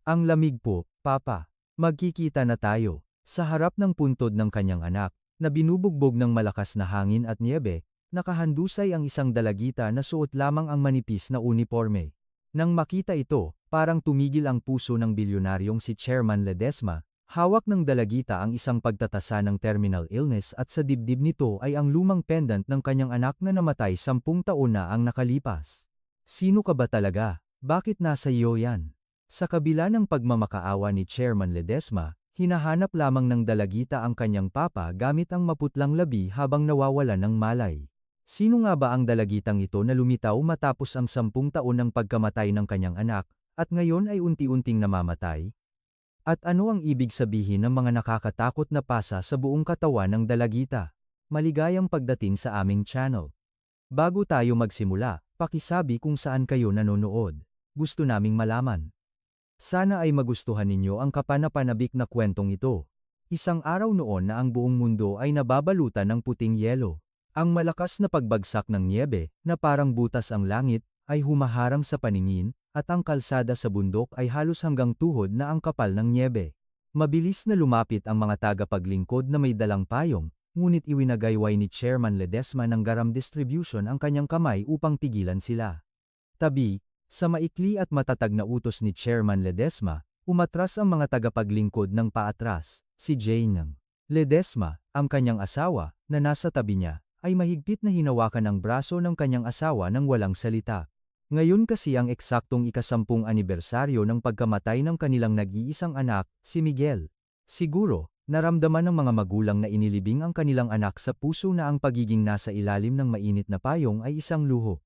Ang lamig po, Papa. Magkikita na tayo. Sa harap ng puntod ng kanyang anak, na binubugbog ng malakas na hangin at niebe, nakahandusay ang isang dalagita na suot lamang ang manipis na uniporme. Nang makita ito, parang tumigil ang puso ng bilyonaryong si Chairman Ledesma. Hawak ng dalagita ang isang pagtatasa ng terminal illness at sa dibdib nito ay ang lumang pendant ng kanyang anak na namatay 10 taon na ang nakalipas. Sino ka ba talaga? Bakit nasa iyo yan? Sa kabila ng pagmamakaawa ni Chairman Ledesma, hinahanap lamang ng dalagita ang kanyang papa gamit ang maputlang labi habang nawawalan ng malay. Sino nga ba ang dalagitang ito na lumitaw matapos ang 10 taon ng pagkamatay ng kanyang anak, at ngayon ay unti-unting namamatay? At ano ang ibig sabihin ng mga nakakatakot na pasa sa buong katawan ng dalagita? Maligayang pagdating sa aming channel. Bago tayo magsimula, pakisabi kung saan kayo nanonood. Gusto naming malaman. Sana ay magustuhan ninyo ang kapanapanabik na kwentong ito. Isang araw noon na ang buong mundo ay nababalutan ng puting yelo. Ang malakas na pagbagsak ng niebe, na parang butas ang langit, ay humaharang sa paningin, at ang kalsada sa bundok ay halos hanggang tuhod na ang kapal ng niebe. Mabilis na lumapit ang mga tagapaglingkod na may dalang payong, ngunit iwinagayway ni Chairman Ledesma ng garam distribution ang kanyang kamay upang pigilan sila. Tabi, sa maikli at matatag na utos ni Chairman Ledesma, umatras ang mga tagapaglingkod ng paatras. Si Jane Ledesma, ang kanyang asawa, na nasa tabi niya, ay mahigpit na hinawakan ang braso ng kanyang asawa nang walang salita. Ngayon kasi ang eksaktong ika-10 anibersaryo ng pagkamatay ng kanilang nag-iisang anak, si Miguel. Siguro, naramdaman ng mga magulang na inilibing ang kanilang anak sa puso na ang pagiging nasa ilalim ng mainit na payong ay isang luho.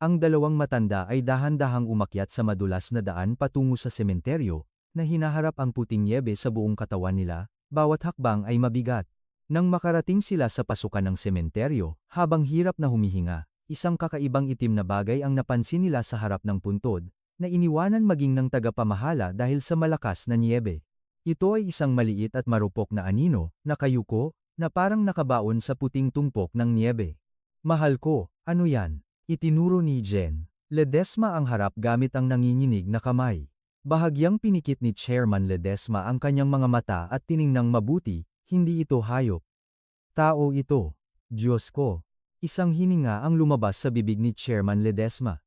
Ang dalawang matanda ay dahan-dahang umakyat sa madulas na daan patungo sa sementeryo, na hinaharap ang puting niebe sa buong katawan nila, bawat hakbang ay mabigat. Nang makarating sila sa pasukan ng sementeryo, habang hirap na humihinga, isang kakaibang itim na bagay ang napansin nila sa harap ng puntod, na iniwanan maging ng tagapamahala dahil sa malakas na niebe. Ito ay isang maliit at marupok na anino, na kayuko, na parang nakabaon sa puting tumpok ng niebe. Mahal ko, ano yan? Itinuro ni Jen Ledesma ang harap gamit ang nanginginig na kamay. Bahagyang pinikit ni Chairman Ledesma ang kanyang mga mata at tiningnang mabuti, hindi ito hayop. Tao ito. Diyos ko. Isang hininga ang lumabas sa bibig ni Chairman Ledesma.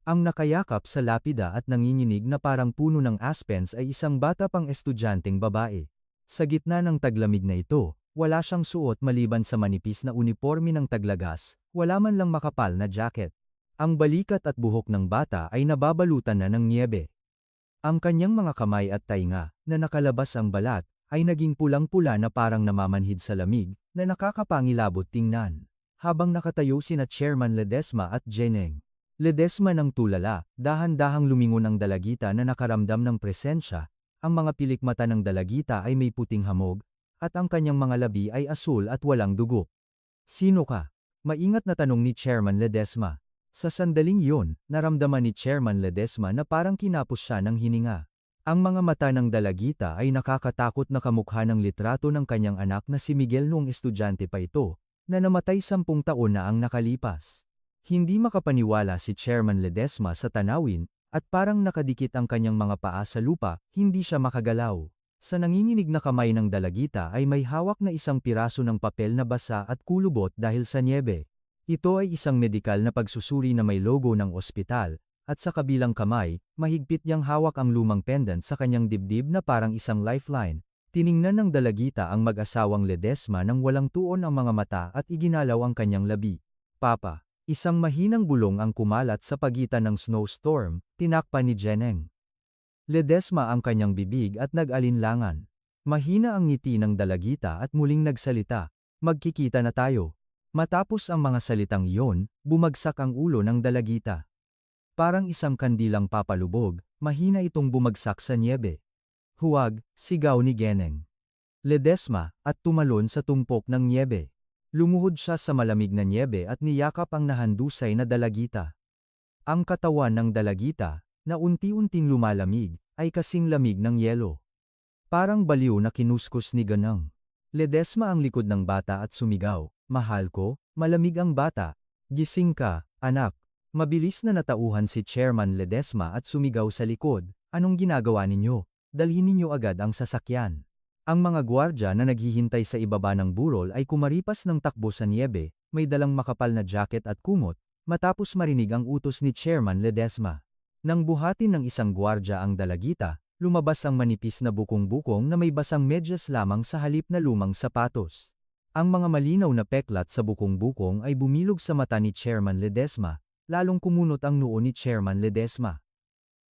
Ang nakayakap sa lapida at nanginginig na parang puno ng aspens ay isang bata pang estudyanteng babae. Sa gitna ng taglamig na ito, wala siyang suot maliban sa manipis na uniforme ng taglagas, wala man lang makapal na jacket. Ang balikat at buhok ng bata ay nababalutan na ng niebe. Ang kanyang mga kamay at tainga, na nakalabas ang balat, ay naging pulang-pula na parang namamanhid sa lamig, na nakakapangilabot tingnan. Habang nakatayo sina Chairman Ledesma at Jeneng Ledesma ng tulala, dahan-dahang lumingon ang dalagita na nakaramdam ng presensya. Ang mga pilik mata ng dalagita ay may puting hamog, at ang kanyang mga labi ay asul at walang dugo. Sino ka? Maingat na tanong ni Chairman Ledesma. Sa sandaling iyon, naramdaman ni Chairman Ledesma na parang kinapos siya ng hininga. Ang mga mata ng dalagita ay nakakatakot na kamukha ng litrato ng kanyang anak na si Miguel noong estudyante pa ito, na namatay 10 taon na ang nakalipas. Hindi makapaniwala si Chairman Ledesma sa tanawin, at parang nakadikit ang kanyang mga paa sa lupa, hindi siya makagalaw. Sa nanginginig na kamay ng dalagita ay may hawak na isang piraso ng papel na basa at kulubot dahil sa niebe. Ito ay isang medikal na pagsusuri na may logo ng ospital, at sa kabilang kamay, mahigpit niyang hawak ang lumang pendant sa kanyang dibdib na parang isang lifeline. Tiningnan ng dalagita ang mag-asawang Ledesma nang walang tuon ang mga mata at iginalaw ang kanyang labi. Papa, isang mahinang bulong ang kumalat sa pagitan ng snowstorm, tinakpan ni Jeneng Ledesma ang kanyang bibig at nag-alinlangan. Mahina ang ngiti ng dalagita at muling nagsalita, magkikita na tayo. Matapos ang mga salitang iyon, bumagsak ang ulo ng dalagita. Parang isang kandilang papalubog, mahina itong bumagsak sa niebe. Huwag, sigaw ni Jeneng Ledesma, at tumalon sa tumpok ng niebe. Lumuhod siya sa malamig na niebe at niyakap ang nahandusay na dalagita. Ang katawan ng dalagita, na unti-unting lumalamig, ay kasing lamig ng yelo. Parang baliw na kinuskus ni Ganang Ledesma ang likod ng bata at sumigaw, mahal ko, malamig ang bata. Gising ka, anak. Mabilis na natauhan si Chairman Ledesma at sumigaw sa likod, Anong ginagawa ninyo? Dalhin ninyo agad ang sasakyan. Ang mga gwardya na naghihintay sa ibaba ng burol ay kumaripas ng takbo sa niebe, may dalang makapal na jacket at kumot, matapos marinig ang utos ni Chairman Ledesma. Nang buhatin ng isang gwardya ang dalagita, lumabas ang manipis na bukong-bukong na may basang medyas lamang sa halip na lumang sapatos. Ang mga malinaw na peklat sa bukong-bukong ay bumilog sa mata ni Chairman Ledesma, lalong kumunot ang noo ni Chairman Ledesma.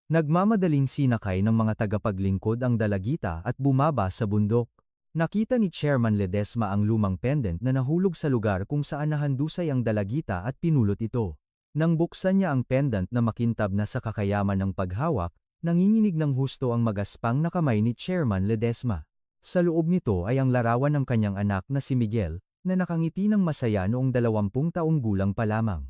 Nagmamadaling sinakay ng mga tagapaglingkod ang dalagita at bumaba sa bundok. Nakita ni Chairman Ledesma ang lumang pendant na nahulog sa lugar kung saan nahandusay ang dalagita at pinulot ito. Nang buksan niya ang pendant na makintab na sa kakayaman ng paghawak, nanginginig ng husto ang magaspang na kamay ni Chairman Ledesma. Sa loob nito ay ang larawan ng kanyang anak na si Miguel, na nakangiti ng masaya noong 20 taong gulang pa lamang.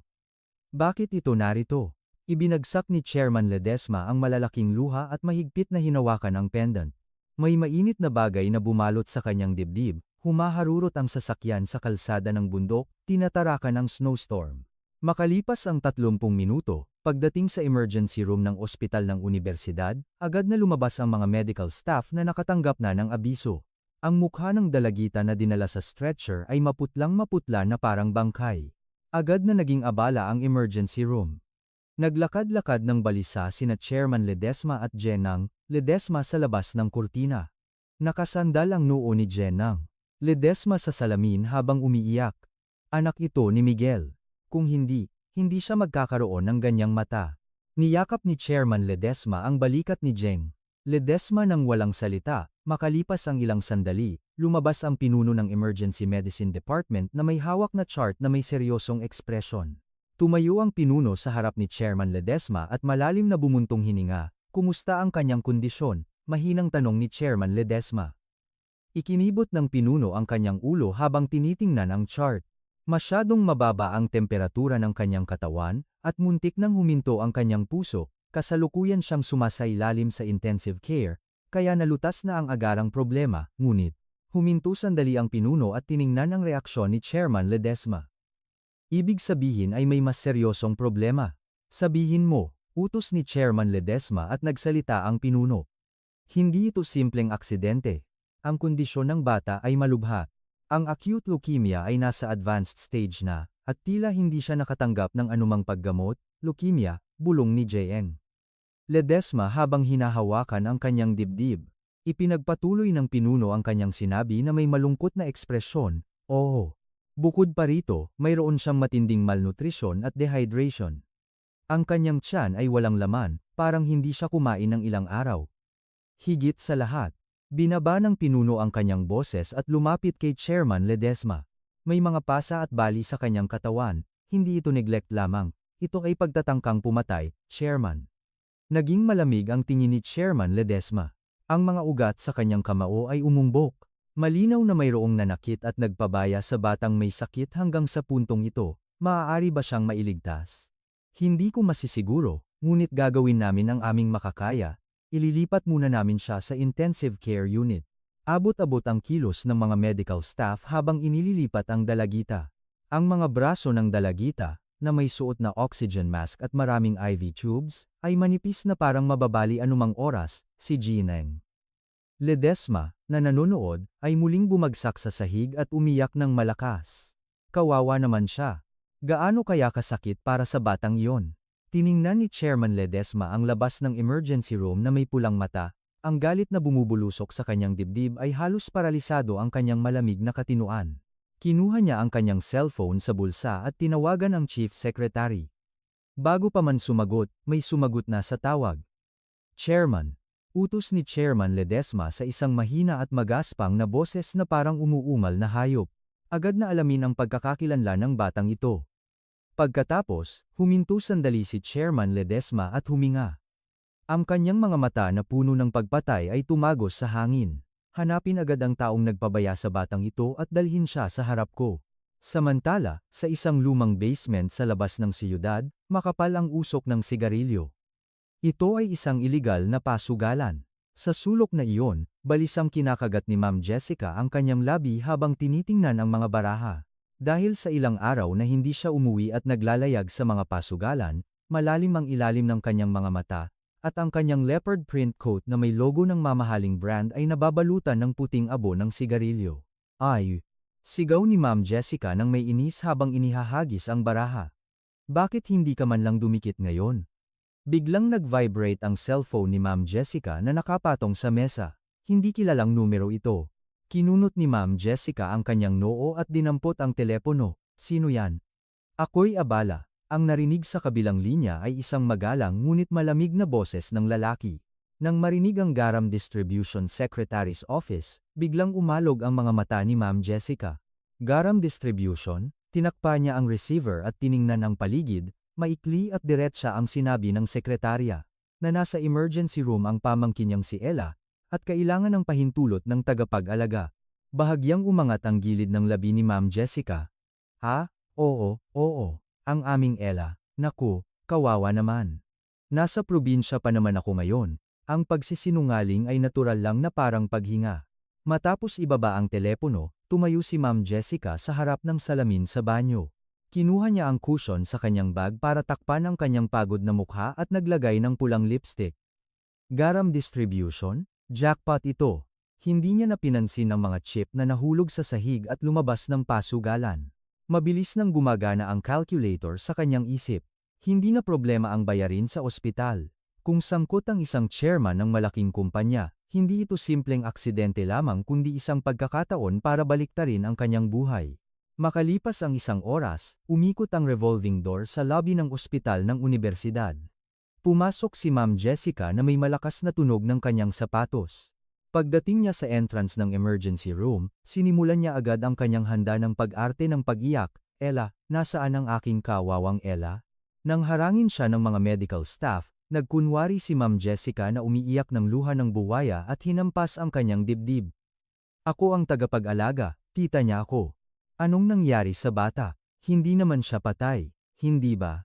Bakit ito narito? Ibinagsak ni Chairman Ledesma ang malalaking luha at mahigpit na hinawakan ang pendant. May mainit na bagay na bumalot sa kanyang dibdib, humaharurot ang sasakyan sa kalsada ng bundok, tinatarakan ng snowstorm. Makalipas ang 30 minuto, pagdating sa emergency room ng ospital ng universidad, agad na lumabas ang mga medical staff na nakatanggap na ng abiso. Ang mukha ng dalagita na dinala sa stretcher ay maputlang-maputla na parang bangkay. Agad na naging abala ang emergency room. Naglakad-lakad ng balisa sina Chairman Ledesma at Jenang Ledesma sa labas ng kurtina. Nakasandal ang noo ni Jenang Ledesma sa salamin habang umiiyak. Anak ito ni Miguel. Kung hindi siya magkakaroon ng ganyang mata. Niyakap ni Chairman Ledesma ang balikat ni Jeng Ledesma nang walang salita. Makalipas ang ilang sandali, lumabas ang pinuno ng Emergency Medicine Department na may hawak na chart na may seryosong ekspresyon. Tumayo ang pinuno sa harap ni Chairman Ledesma at malalim na bumuntong hininga. Kumusta ang kanyang kondisyon? Mahinang tanong ni Chairman Ledesma. Ikinibot ng pinuno ang kanyang ulo habang tinitingnan ang chart. Masyadong mababa ang temperatura ng kanyang katawan, at muntik nang huminto ang kanyang puso, kasalukuyan siyang sumasailalim sa intensive care, kaya nalutas na ang agarang problema, ngunit, huminto sandali ang pinuno at tiningnan ang reaksyon ni Chairman Ledesma. Ibig sabihin ay may mas seryosong problema. Sabihin mo, utos ni Chairman Ledesma at nagsalita ang pinuno. Hindi ito simpleng aksidente. Ang kondisyon ng bata ay malubha. Ang acute leukemia ay nasa advanced stage na, at tila hindi siya nakatanggap ng anumang paggamot, leukemia, bulong ni J.N. Ledesma habang hinahawakan ang kanyang dibdib. Ipinagpatuloy ng pinuno ang kanyang sinabi na may malungkot na ekspresyon, "Oo." Bukod pa rito, mayroon siyang matinding malnutrisyon at dehydration. Ang kanyang tiyan ay walang laman, parang hindi siya kumain ng ilang araw. Higit sa lahat, binaba ng pinuno ang kanyang boses at lumapit kay Chairman Ledesma. May mga pasa at bali sa kanyang katawan, hindi ito neglect lamang, ito ay pagtatangkang pumatay, Chairman. Naging malamig ang tingin ni Chairman Ledesma. Ang mga ugat sa kanyang kamao ay umumbok. Malinaw na mayroong nanakit at nagpabaya sa batang may sakit hanggang sa puntong ito, maaari ba siyang mailigtas? Hindi ko masisiguro, ngunit gagawin namin ang aming makakaya, ililipat muna namin siya sa intensive care unit. Abot-abot ang kilos ng mga medical staff habang inililipat ang dalagita. Ang mga braso ng dalagita, na may suot na oxygen mask at maraming IV tubes, ay manipis na parang mababali anumang oras, si Jineng Ledesma, na nanonood, ay muling bumagsak sa sahig at umiyak ng malakas. Kawawa naman siya. Gaano kaya kasakit para sa batang iyon? Tiningnan ni Chairman Ledesma ang labas ng emergency room na may pulang mata, ang galit na bumubulusok sa kanyang dibdib ay halos paralisado ang kanyang malamig na katinuan. Kinuha niya ang kanyang cellphone sa bulsa at tinawagan ang Chief Secretary. Bago pa man sumagot, may sumagot na sa tawag. Chairman. Utos ni Chairman Ledesma sa isang mahina at magaspang na boses na parang umuumal na hayop. Agad na alamin ang pagkakakilanlan ng batang ito. Pagkatapos, huminto sandali si Chairman Ledesma at huminga. Ang kanyang mga mata na puno ng pagpatay ay tumagos sa hangin. Hanapin agad ang taong nagpabaya sa batang ito at dalhin siya sa harap ko. Samantala, sa isang lumang basement sa labas ng siyudad, makapal ang usok ng sigarilyo. Ito ay isang iligal na pasugalan. Sa sulok na iyon, balisang kinakagat ni Ma'am Jessica ang kanyang labi habang tinitingnan ang mga baraha. Dahil sa ilang araw na hindi siya umuwi at naglalayag sa mga pasugalan, malalim ang ilalim ng kanyang mga mata, at ang kanyang leopard print coat na may logo ng mamahaling brand ay nababalutan ng puting abo ng sigarilyo. Ay! Sigaw ni Ma'am Jessica nang may inis habang inihahagis ang baraha. Bakit hindi ka man lang dumikit ngayon? Biglang nag-vibrate ang cellphone ni Ma'am Jessica na nakapatong sa mesa. Hindi kilalang numero ito. Kinunot ni Ma'am Jessica ang kanyang noo at dinampot ang telepono. Sino yan? Ako'y abala. Ang narinig sa kabilang linya ay isang magalang ngunit malamig na boses ng lalaki. Nang marinig ang Garam Distribution Secretary's Office, biglang umalog ang mga mata ni Ma'am Jessica. Garam Distribution, tinakpa niya ang receiver at tiningnan ang paligid, maikli at diretsa ang sinabi ng sekretarya, na nasa emergency room ang pamangkin niyang si Ella, at kailangan ng pahintulot ng tagapag-alaga. Bahagyang umangat ang gilid ng labi ni Ma'am Jessica. Ha? Oo, ang aming Ella. Naku, kawawa naman. Nasa probinsya pa naman ako ngayon. Ang pagsisinungaling ay natural lang na parang paghinga. Matapos ibaba ang telepono, tumayo si Ma'am Jessica sa harap ng salamin sa banyo. Kinuha niya ang cushion sa kanyang bag para takpan ang kanyang pagod na mukha at naglagay ng pulang lipstick. Garam Distribution? Jackpot ito. Hindi niya napinansin ang mga chip na nahulog sa sahig at lumabas ng pasugalan. Mabilis nang gumagana ang calculator sa kanyang isip. Hindi na problema ang bayarin sa ospital. Kung sangkot ang isang chairman ng malaking kumpanya, hindi ito simpleng aksidente lamang kundi isang pagkakataon para baliktarin ang kanyang buhay. Makalipas ang isang oras, umikot ang revolving door sa lobby ng ospital ng unibersidad. Pumasok si Ma'am Jessica na may malakas na tunog ng kanyang sapatos. Pagdating niya sa entrance ng emergency room, sinimulan niya agad ang kanyang handa ng pag-arte ng pag-iyak. Ella, nasaan ang aking kawawang Ella? Nang harangin siya ng mga medical staff, nagkunwari si Ma'am Jessica na umiiyak ng luha ng buwaya at hinampas ang kanyang dibdib. Ako ang tagapag-alaga, tita niya ako. Anong nangyari sa bata? Hindi naman siya patay, hindi ba?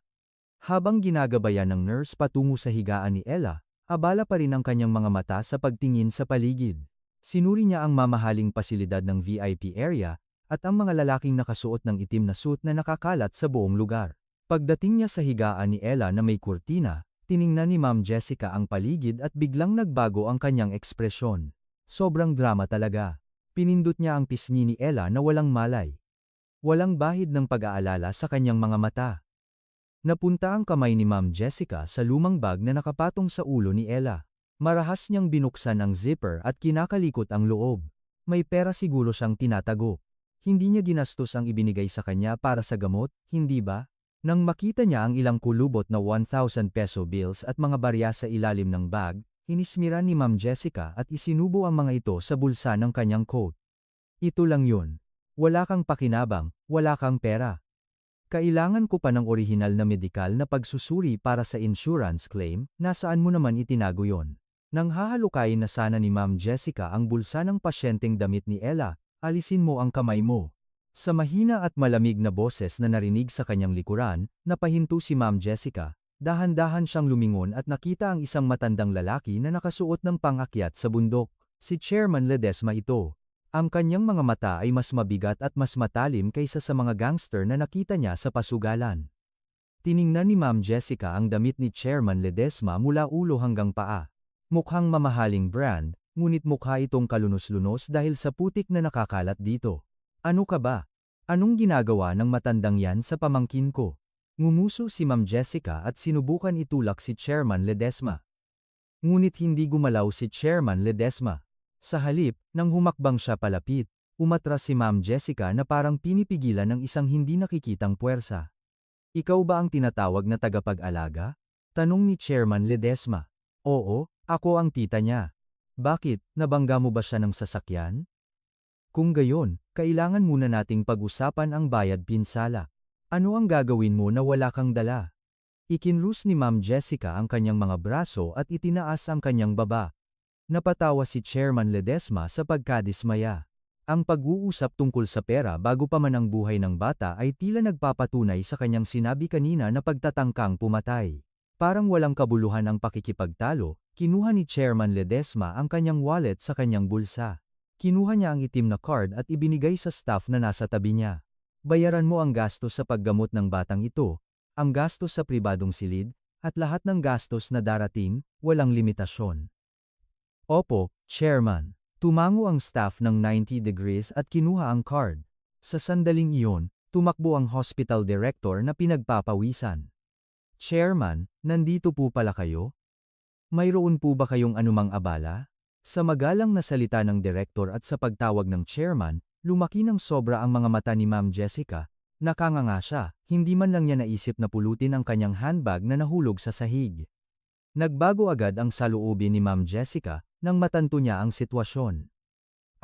Habang ginagabayan ng nurse patungo sa higaan ni Ella, abala pa rin ang kanyang mga mata sa pagtingin sa paligid. Sinuri niya ang mamahaling pasilidad ng VIP area, at ang mga lalaking nakasuot ng itim na suit na nakakalat sa buong lugar. Pagdating niya sa higaan ni Ella na may kurtina, tiningnan ni Ma'am Jessica ang paligid at biglang nagbago ang kanyang ekspresyon. Sobrang drama talaga. Pinindot niya ang pisngi ni Ella na walang malay. Walang bahid ng pag-aalala sa kanyang mga mata. Napunta ang kamay ni Ma'am Jessica sa lumang bag na nakapatong sa ulo ni Ella. Marahas niyang binuksan ang zipper at kinakalikot ang loob. May pera siguro siyang tinatago. Hindi niya ginastos ang ibinigay sa kanya para sa gamot, hindi ba? Nang makita niya ang ilang kulubot na 1,000 peso bills at mga barya sa ilalim ng bag, hinismiran ni Ma'am Jessica at isinubo ang mga ito sa bulsa ng kanyang coat. Ito lang yun. Wala kang pakinabang, wala kang pera. Kailangan ko pa ng orihinal na medikal na pagsusuri para sa insurance claim, nasaan mo naman itinago yon? Nang hahalukayin na sana ni Ma'am Jessica ang bulsa ng pasyenteng damit ni Ella, alisin mo ang kamay mo. Sa mahina at malamig na boses na narinig sa kanyang likuran, napahinto si Ma'am Jessica. Dahan-dahan siyang lumingon at nakita ang isang matandang lalaki na nakasuot ng pangakyat sa bundok. Si Chairman Ledesma ito. Ang kanyang mga mata ay mas mabigat at mas matalim kaysa sa mga gangster na nakita niya sa pasugalan. Tiningnan ni Ma'am Jessica ang damit ni Chairman Ledesma mula ulo hanggang paa. Mukhang mamahaling brand, ngunit mukha itong kalunos-lunos dahil sa putik na nakakalat dito. Ano ka ba? Anong ginagawa ng matandang yan sa pamangkin ko? Ngumuso si Ma'am Jessica at sinubukan itulak si Chairman Ledesma. Ngunit hindi gumalaw si Chairman Ledesma. Sa halip, nang humakbang siya palapit, umatras si Ma'am Jessica na parang pinipigilan ng isang hindi nakikitang puwersa. Ikaw ba ang tinatawag na tagapag-alaga? Tanong ni Chairman Ledesma. Oo, ako ang tita niya. Bakit, nabangga mo ba siya ng sasakyan? Kung gayon, kailangan muna nating pag-usapan ang bayad pinsala. Ano ang gagawin mo na wala kang dala? Ikinrus ni Ma'am Jessica ang kanyang mga braso at itinaas ang kanyang baba. Napatawa si Chairman Ledesma sa pagkadismaya. Ang pag-uusap tungkol sa pera bago pa man ang buhay ng bata ay tila nagpapatunay sa kanyang sinabi kanina na pagtatangkang pumatay. Parang walang kabuluhan ang pakikipagtalo, kinuha ni Chairman Ledesma ang kanyang wallet sa kanyang bulsa. Kinuha niya ang itim na card at ibinigay sa staff na nasa tabi niya. Bayaran mo ang gastos sa paggamot ng batang ito, ang gastos sa pribadong silid, at lahat ng gastos na darating, walang limitasyon. Opo, Chairman. Tumango ang staff ng 90 degrees at kinuha ang card. Sa sandaling iyon, tumakbo ang hospital director na pinagpapawisan. Chairman, nandito po pala kayo? Mayroon po ba kayong anumang abala? Sa magalang na salita ng direktor at sa pagtawag ng chairman, lumaki ng sobra ang mga mata ni Ma'am Jessica. Nakanganga siya, hindi man lang niya naisip na pulutin ang kanyang handbag na nahulog sa sahig. Nagbago agad ang saloobin ni Ma'am Jessica nang matanto niya ang sitwasyon.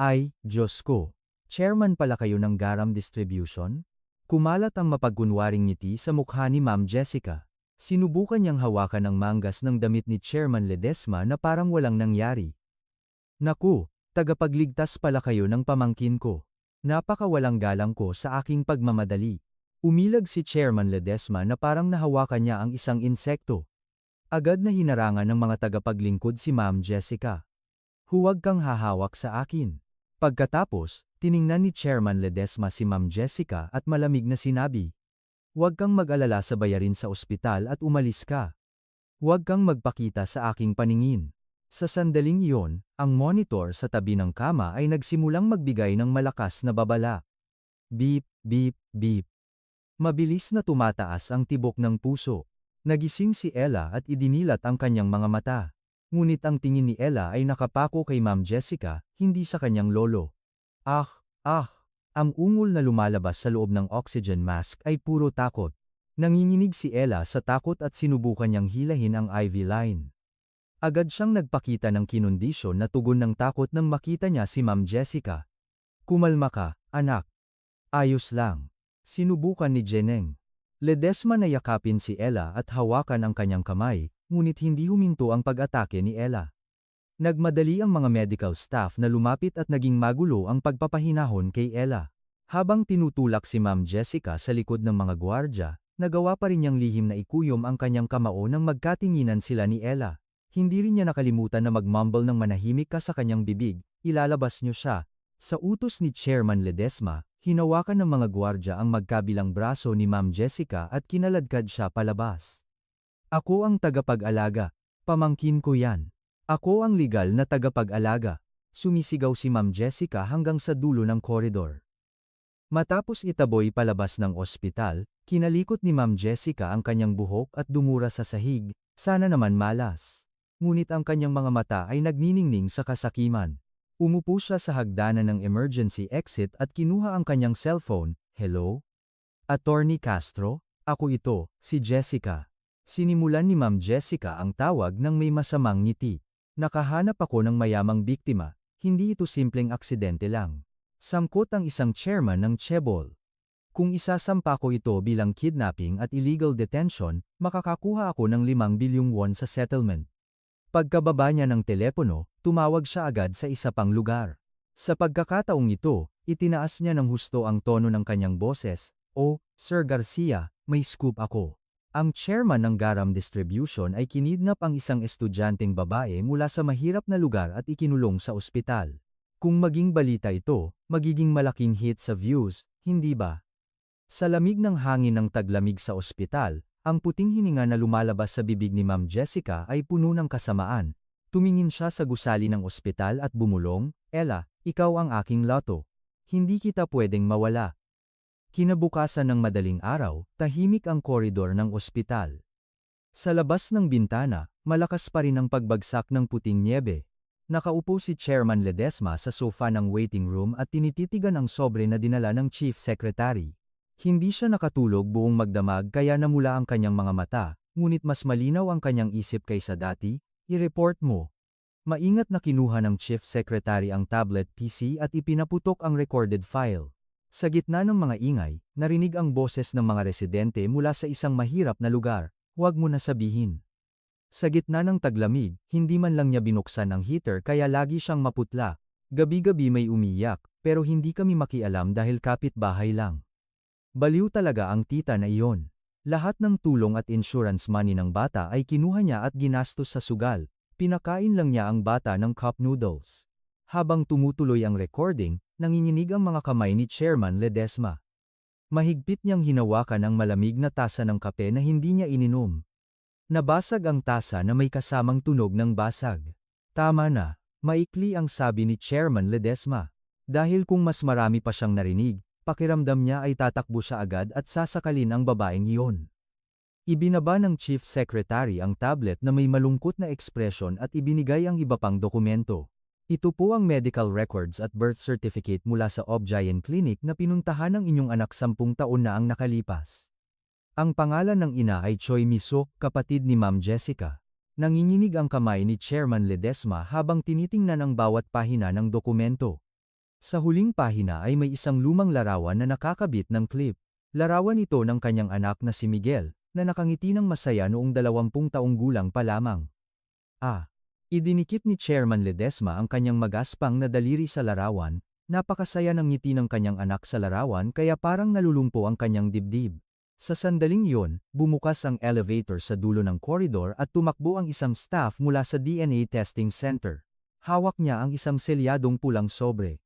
Ay, Diyos ko! Chairman pala kayo ng Garam Distribution? Kumalat ang mapagkunwaring ngiti sa mukha ni Ma'am Jessica. Sinubukan niyang hawakan ang manggas ng damit ni Chairman Ledesma na parang walang nangyari. Naku, tagapagligtas pala kayo ng pamangkin ko. Napakawalang galang ko sa aking pagmamadali. Umilag si Chairman Ledesma na parang nahawakan niya ang isang insekto. Agad na hinarangan ng mga tagapaglingkod si Ma'am Jessica. Huwag kang hahawak sa akin. Pagkatapos, tiningnan ni Chairman Ledesma si Ma'am Jessica at malamig na sinabi, "Huwag kang mag-alala sa bayarin sa ospital at umalis ka. Huwag kang magpakita sa aking paningin." Sa sandaling iyon, ang monitor sa tabi ng kama ay nagsimulang magbigay ng malakas na babala. Beep, beep, beep. Mabilis na tumataas ang tibok ng puso. Nagising si Ella at idinilat ang kanyang mga mata. Ngunit ang tingin ni Ella ay nakapako kay Ma'am Jessica, hindi sa kanyang lolo. Ah! Ang ungol na lumalabas sa loob ng oxygen mask ay puro takot. Nanginginig si Ella sa takot at sinubukan niyang hilahin ang IV line. Agad siyang nagpakita ng kinondisyon na tugon ng takot nang makita niya si Ma'am Jessica. "Kumalma ka, anak. Ayos lang." Sinubukan ni Jeneng. Ledesma na yakapin si Ella at hawakan ang kanyang kamay, ngunit hindi huminto ang pag-atake ni Ella. Nagmadali ang mga medical staff na lumapit at naging magulo ang pagpapahinahon kay Ella. Habang tinutulak si Ma'am Jessica sa likod ng mga gwardya, nagawa pa rin niyang lihim na ikuyom ang kanyang kamao nang magkatinginan sila ni Ella. Hindi rin niya nakalimutan na mag-mumble ng manahimik ka sa kanyang bibig, "Ilalabas niyo siya." Sa utos ni Chairman Ledesma, hinawakan ng mga gwardya ang magkabilang braso ni Ma'am Jessica at kinaladkad siya palabas. "Ako ang tagapag-alaga. Pamangkin ko yan. Ako ang legal na tagapag-alaga." Sumisigaw si Ma'am Jessica hanggang sa dulo ng koridor. Matapos itaboy palabas ng ospital, kinalikot ni Ma'am Jessica ang kanyang buhok at dumura sa sahig, sana naman malas. Ngunit ang kanyang mga mata ay nagniningning sa kasakiman. Umupo siya sa hagdanan ng emergency exit at kinuha ang kanyang cellphone. "Hello? Attorney Castro? Ako ito, si Jessica." Sinimulan ni Ma'am Jessica ang tawag ng may masamang ngiti. "Nakahanap ako ng mayamang biktima, hindi ito simpleng aksidente lang. Sangkot ang isang chairman ng Chebol. Kung isasampa ko ito bilang kidnapping at illegal detention, makakakuha ako ng 5 bilyong won sa settlement." Pagkababa niya ng telepono, tumawag siya agad sa isa pang lugar. Sa pagkakataong ito, itinaas niya ng husto ang tono ng kanyang boses, "Oh, Sir Garcia, may scoop ako. Ang chairman ng Garam Distribution ay kinidnap ang isang estudyanteng babae mula sa mahirap na lugar at ikinulong sa ospital. Kung maging balita ito, magiging malaking hit sa views, hindi ba?" Sa lamig ng hangin ng taglamig sa ospital, ang puting hininga na lumalabas sa bibig ni Ma'am Jessica ay puno ng kasamaan. Tumingin siya sa gusali ng ospital at bumulong, "Ella, ikaw ang aking loto. Hindi kita pwedeng mawala." Kinabukasan ng madaling araw, tahimik ang koridor ng ospital. Sa labas ng bintana, malakas pa rin ang pagbagsak ng puting niebe. Nakaupo si Chairman Ledesma sa sofa ng waiting room at tinititigan ang sobre na dinala ng Chief Secretary. Hindi siya nakatulog buong magdamag kaya namula ang kanyang mga mata, ngunit mas malinaw ang kanyang isip kaysa dati. "I-report mo." Maingat na kinuha ng Chief Secretary ang tablet PC at ipinaputok ang recorded file. Sa gitna ng mga ingay, narinig ang boses ng mga residente mula sa isang mahirap na lugar, "Huwag mo na sabihin." Sa gitna ng taglamig, hindi man lang niya binuksan ang heater kaya lagi siyang maputla. Gabi-gabi may umiyak, pero hindi kami makialam dahil kapitbahay lang. Baliw talaga ang tita na iyon. Lahat ng tulong at insurance money ng bata ay kinuha niya at ginastos sa sugal. Pinakain lang niya ang bata ng cup noodles. Habang tumutuloy ang recording, nanginginig ang mga kamay ni Chairman Ledesma. Mahigpit niyang hinawakan ang malamig na tasa ng kape na hindi niya ininom. Nabasag ang tasa na may kasamang tunog ng basag. Tama na, maikli ang sabi ni Chairman Ledesma. Dahil kung mas marami pa siyang narinig, pakiramdam niya ay tatakbo siya agad at sasakalin ang babaeng iyon. Ibinaba ng Chief Secretary ang tablet na may malungkot na ekspresyon at ibinigay ang iba pang dokumento. Ito po ang medical records at birth certificate mula sa Obgyn Clinic na pinuntahan ng inyong anak 10 taon na ang nakalipas. Ang pangalan ng ina ay Choi Mi-sok, kapatid ni Ma'am Jessica. Nanginginig ang kamay ni Chairman Ledesma habang tinitingnan ang bawat pahina ng dokumento. Sa huling pahina ay may isang lumang larawan na nakakabit ng clip. Larawan ito ng kanyang anak na si Miguel, na nakangiti ng masaya noong 20 taong gulang pa lamang. Idinikit ni Chairman Ledesma ang kanyang magaspang na daliri sa larawan, napakasaya ng ngiti ng kanyang anak sa larawan kaya parang nalulumpo ang kanyang dibdib. Sa sandaling iyon, bumukas ang elevator sa dulo ng koridor at tumakbo ang isang staff mula sa DNA Testing Center. Hawak niya ang isang selyadong pulang sobre.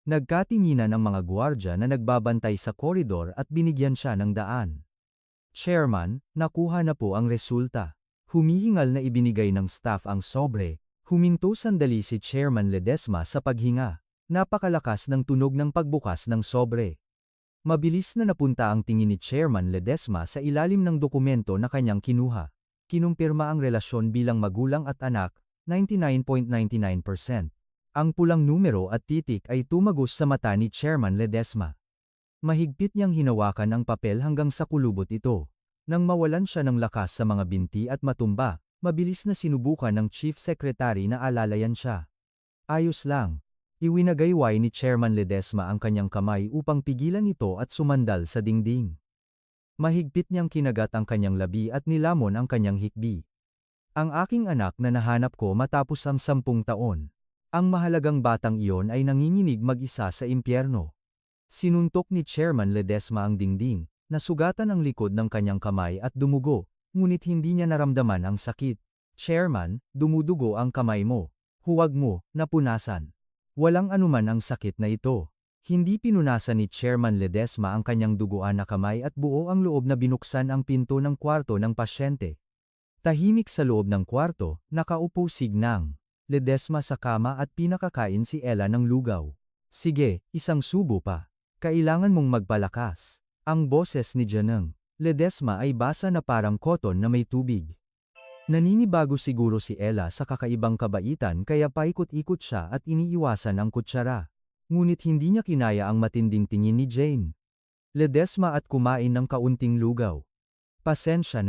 Nagkatinginan ang mga gwardiya na nagbabantay sa koridor at binigyan siya ng daan. Chairman, nakuha na po ang resulta. Humihingal na ibinigay ng staff ang sobre, huminto sandali si Chairman Ledesma sa paghinga. Napakalakas ng tunog ng pagbukas ng sobre. Mabilis na napunta ang tingin ni Chairman Ledesma sa ilalim ng dokumento na kanyang kinuha. Kinumpirma ang relasyon bilang magulang at anak, 99.99%. Ang pulang numero at titik ay tumagos sa mata ni Chairman Ledesma. Mahigpit niyang hinawakan ang papel hanggang sa kulubot ito. Nang mawalan siya ng lakas sa mga binti at matumba, mabilis na sinubukan ng Chief Secretary na alalayan siya. Ayos lang. Iwinagayway ni Chairman Ledesma ang kanyang kamay upang pigilan ito at sumandal sa dingding. Mahigpit niyang kinagat ang kanyang labi at nilamon ang kanyang hikbi. Ang aking anak na nahanap ko matapos ang 10 taon. Ang mahalagang batang iyon ay nanginginig mag-isa sa impyerno. Sinuntok ni Chairman Ledesma ang dingding, nasugatan ang likod ng kanyang kamay at dumugo, ngunit hindi niya naramdaman ang sakit. Chairman, dumudugo ang kamay mo. Huwag mo, napunasan. Walang anuman ang sakit na ito. Hindi pinunasan ni Chairman Ledesma ang kanyang duguan na kamay at buo ang loob na binuksan ang pinto ng kwarto ng pasyente. Tahimik sa loob ng kwarto, nakaupo si Gnang Ledesma sa kama at pinakakain si Ella ng lugaw. Sige, isang subo pa. Kailangan mong magpalakas. Ang boses ni Janang Ledesma ay basa na parang koton na may tubig. Naninibago siguro si Ella sa kakaibang kabaitan kaya paikot-ikot siya at iniiwasan ang kutsara. Ngunit hindi niya kinaya ang matinding tingin ni Jane Ledesma at kumain ng kaunting lugaw. Pasensya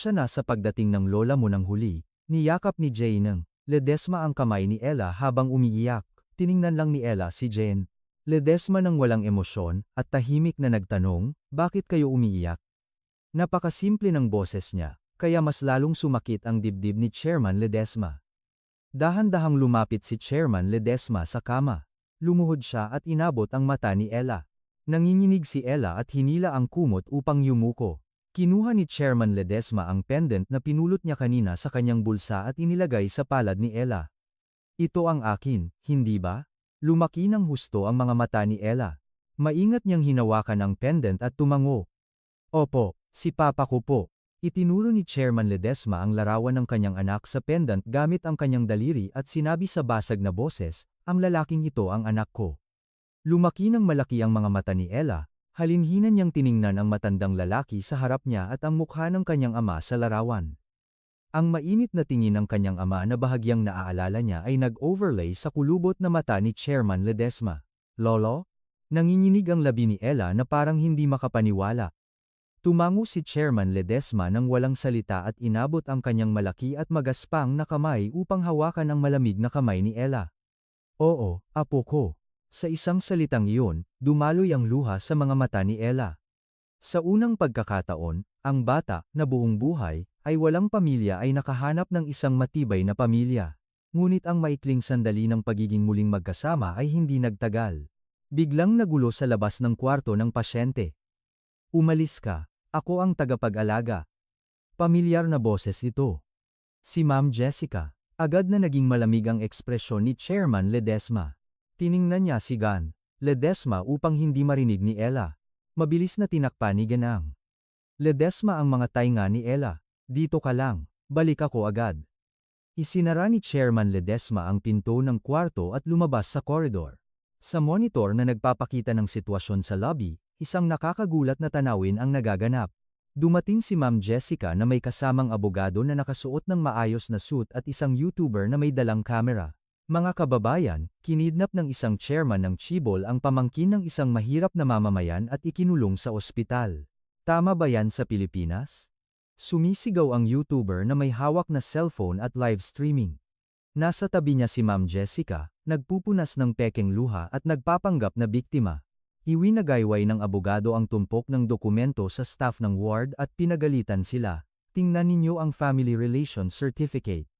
na sa pagdating ng lola mo ng huli, niyakap ni Jane Ledesma ang kamay ni Ella habang umiiyak. Tiningnan lang ni Ella si Jane Ledesma ng walang emosyon at tahimik na nagtanong, bakit kayo umiiyak? Napakasimple ng boses niya, kaya mas lalong sumakit ang dibdib ni Chairman Ledesma. Dahan-dahang lumapit si Chairman Ledesma sa kama. Lumuhod siya at inabot ang mata ni Ella. Nanginginig si Ella at hinila ang kumot upang yumuko. Kinuha ni Chairman Ledesma ang pendant na pinulot niya kanina sa kanyang bulsa at inilagay sa palad ni Ella. Ito ang akin, hindi ba? Lumaki ng husto ang mga mata ni Ella. Maingat niyang hinawakan ang pendant at tumango. Opo, si Papa ko po. Itinuro ni Chairman Ledesma ang larawan ng kanyang anak sa pendant gamit ang kanyang daliri at sinabi sa basag na boses, ang lalaking ito ang anak ko. Lumaki ng malaki ang mga mata ni Ella, halinhinan niyang tiningnan ang matandang lalaki sa harap niya at ang mukha ng kanyang ama sa larawan. Ang mainit na tingin ng kanyang ama na bahagyang naaalala niya ay nag-overlay sa kulubot na mata ni Chairman Ledesma. Lolo? Nanginginig ang labi ni Ella na parang hindi makapaniwala. Tumango si Chairman Ledesma nang walang salita at inabot ang kanyang malaki at magaspang na kamay upang hawakan ang malamig na kamay ni Ella. Oo, apo ko. Sa isang salitang iyon, dumaloy ang luha sa mga mata ni Ella. Sa unang pagkakataon, ang bata, na buong buhay, ay walang pamilya ay nakahanap ng isang matibay na pamilya. Ngunit ang maikling sandali ng pagiging muling magkasama ay hindi nagtagal. Biglang nagulo sa labas ng kwarto ng pasyente. Umalis ka, ako ang tagapag-alaga. Pamilyar na boses ito. Si Ma'am Jessica. Agad na naging malamig ang ekspresyon ni Chairman Ledesma. Tiningnan niya si Gan Ledesma upang hindi marinig ni Ella. Mabilis na tinakpan ni Ganang Ledesma ang mga tainga ni Ella. Dito ka lang, balik ako agad. Isinara ni Chairman Ledesma ang pinto ng kwarto at lumabas sa koridor. Sa monitor na nagpapakita ng sitwasyon sa lobby, isang nakakagulat na tanawin ang nagaganap. Dumating si Ma'am Jessica na may kasamang abogado na nakasuot ng maayos na suit at isang YouTuber na may dalang kamera. Mga kababayan, kinidnap ng isang chairman ng Chibol ang pamangkin ng isang mahirap na mamamayan at ikinulong sa ospital. Tama ba yan sa Pilipinas? Sumisigaw ang YouTuber na may hawak na cellphone at live streaming. Nasa tabi niya si Ma'am Jessica, nagpupunas ng pekeng luha at nagpapanggap na biktima. Iwinagayway ng abogado ang tumpok ng dokumento sa staff ng ward at pinagalitan sila. Tingnan ninyo ang Family Relations Certificate.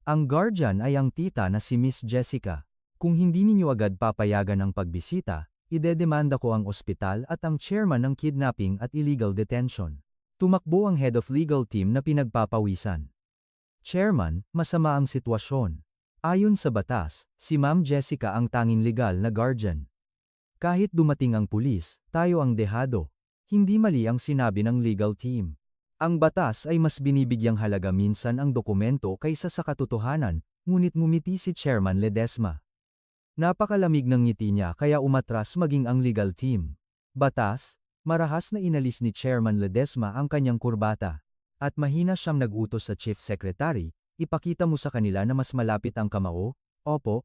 Ang guardian ay ang tita na si Miss Jessica. Kung hindi ninyo agad papayagan ang pagbisita, idedemanda ko ang ospital at ang chairman ng kidnapping at illegal detention. Tumakbo ang head of legal team na pinagpapawisan. Chairman, masama ang sitwasyon. Ayon sa batas, si Ma'am Jessica ang tanging legal na guardian. Kahit dumating ang pulis, tayo ang dehado. Hindi mali ang sinabi ng legal team. Ang batas ay mas binibigyang halaga minsan ang dokumento kaysa sa katotohanan, ngunit ngumiti si Chairman Ledesma. Napakalamig ng ngiti niya kaya umatras maging ang legal team. Batas, marahas na inalis ni Chairman Ledesma ang kanyang kurbata. At mahina siyang nag-utos sa Chief Secretary, ipakita mo sa kanila na mas malapit ang kamao, opo.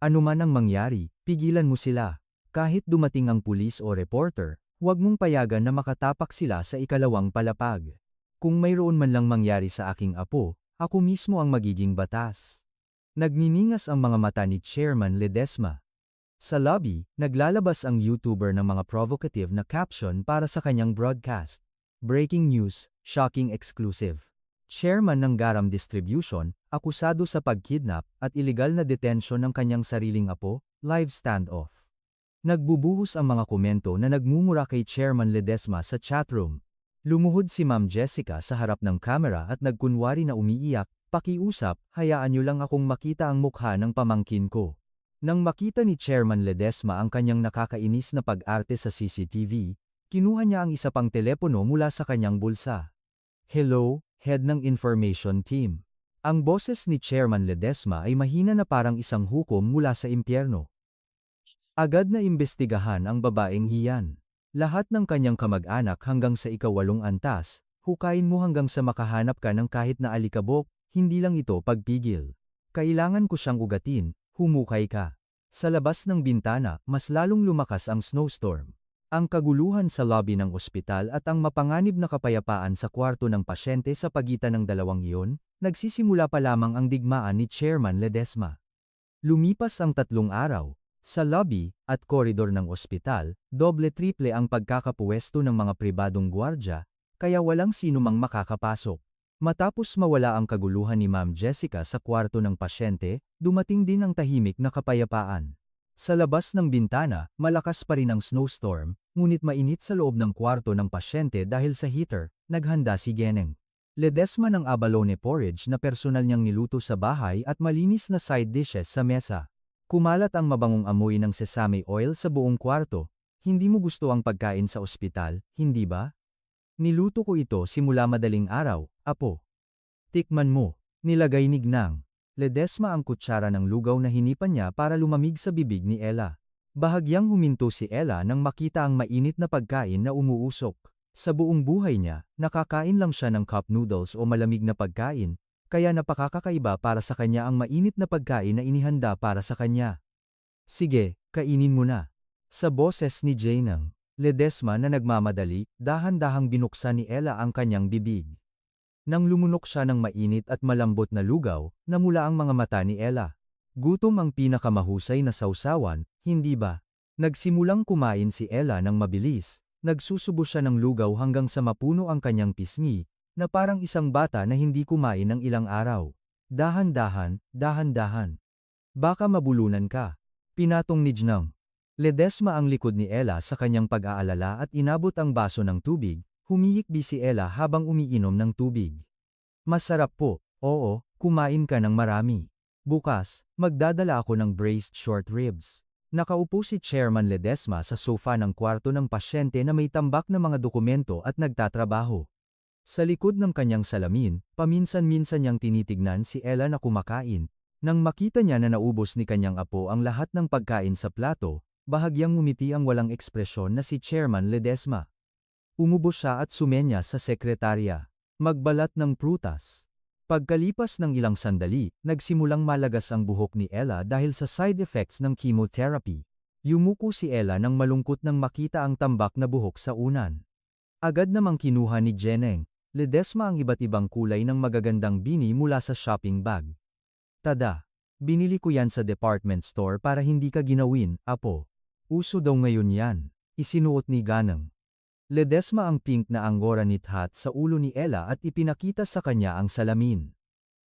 Ano man ang mangyari, pigilan mo sila. Kahit dumating ang pulis o reporter, huwag mong payagan na makatapak sila sa ikalawang palapag. Kung mayroon man lang mangyari sa aking apo, ako mismo ang magiging batas. Nagniningas ang mga mata ni Chairman Ledesma. Sa lobby, naglalabas ang YouTuber ng mga provocative na caption para sa kanyang broadcast. Breaking news, shocking exclusive. Chairman ng Garam Distribution, akusado sa pagkidnap at illegal na detention ng kanyang sariling apo, live standoff. Nagbubuhos ang mga komento na nagmumura kay Chairman Ledesma sa chatroom. Lumuhod si Ma'am Jessica sa harap ng kamera at nagkunwari na umiiyak, pakiusap, hayaan niyo lang akong makita ang mukha ng pamangkin ko. Nang makita ni Chairman Ledesma ang kanyang nakakainis na pag-arte sa CCTV, kinuha niya ang isa pang telepono mula sa kanyang bulsa. Hello, head ng information team. Ang boses ni Chairman Ledesma ay mahina na parang isang hukom mula sa impyerno. Agad na imbestigahan ang babaeng hiyan. Lahat ng kanyang kamag-anak hanggang sa ika-8 antas, hukayin mo hanggang sa makahanap ka ng kahit na alikabok, hindi lang ito pagpigil. Kailangan ko siyang ugatin, humukay ka. Sa labas ng bintana, mas lalong lumakas ang snowstorm. Ang kaguluhan sa lobby ng ospital at ang mapanganib na kapayapaan sa kwarto ng pasyente sa pagitan ng dalawang iyon, nagsisimula pa lamang ang digmaan ni Chairman Ledesma. Lumipas ang 3 araw. Sa lobby at koridor ng ospital, doble-triple ang pagkakapuwesto ng mga pribadong gwardya, kaya walang sino mang makakapasok. Matapos mawala ang kaguluhan ni Ma'am Jessica sa kwarto ng pasyente, dumating din ang tahimik na kapayapaan. Sa labas ng bintana, malakas pa rin ang snowstorm, ngunit mainit sa loob ng kwarto ng pasyente dahil sa heater, naghanda si Geneng. Ledesma ng abalone porridge na personal niyang niluto sa bahay at malinis na side dishes sa mesa. Kumalat ang mabangong amoy ng sesame oil sa buong kwarto. Hindi mo gusto ang pagkain sa ospital, hindi ba? Niluto ko ito simula madaling araw, apo. Tikman mo. Nilagay ni Gnang Ledesma ang kutsara ng lugaw na hinipan niya para lumamig sa bibig ni Ella. Bahagyang huminto si Ella nang makita ang mainit na pagkain na umuusok. Sa buong buhay niya, nakakain lang siya ng cup noodles o malamig na pagkain, kaya napakakaiba para sa kanya ang mainit na pagkain na inihanda para sa kanya. Sige, kainin mo na. Sa boses ni Geneng Ledesma na nagmamadali, dahan-dahang binuksan ni Ella ang kanyang bibig. Nang lumunok siya ng mainit at malambot na lugaw, namula ang mga mata ni Ella. Gutom ang pinakamahusay na sausawan, hindi ba? Nagsimulang kumain si Ella ng mabilis, nagsusubo siya ng lugaw hanggang sa mapuno ang kanyang pisngi, na parang isang bata na hindi kumain ng ilang araw. Dahan-dahan, dahan-dahan. Baka mabulunan ka. Pinatong ni Geneng Ledesma ang likod ni Ella sa kanyang pag-aalala at inabot ang baso ng tubig, humihikbi si Ella habang umiinom ng tubig. Masarap po, oo, kumain ka ng marami. Bukas, magdadala ako ng braised short ribs. Nakaupo si Chairman Ledesma sa sofa ng kwarto ng pasyente na may tambak na mga dokumento at nagtatrabaho. Sa likod ng kanyang salamin, paminsan-minsan niyang tinitignan si Ella na kumakain. Nang makita niya na naubos ni kanyang apo ang lahat ng pagkain sa plato, bahagyang ngumiti ang walang ekspresyon na si Chairman Ledesma. Umubo siya at sumenya sa sekretarya. Magbalat ng prutas. Pagkalipas ng ilang sandali, nagsimulang malagas ang buhok ni Ella dahil sa side effects ng chemotherapy. Yumuko si Ella nang malungkot nang makita ang tambak na buhok sa unan. Agad namang kinuha ni Jeneng Ledesma ang iba't ibang kulay ng magagandang bini mula sa shopping bag. Tada! Binili ko yan sa department store para hindi ka ginawin, apo. Uso daw ngayon yan. Isinuot ni Ganang Ledesma ang pink na angora knit hat sa ulo ni Ella at ipinakita sa kanya ang salamin.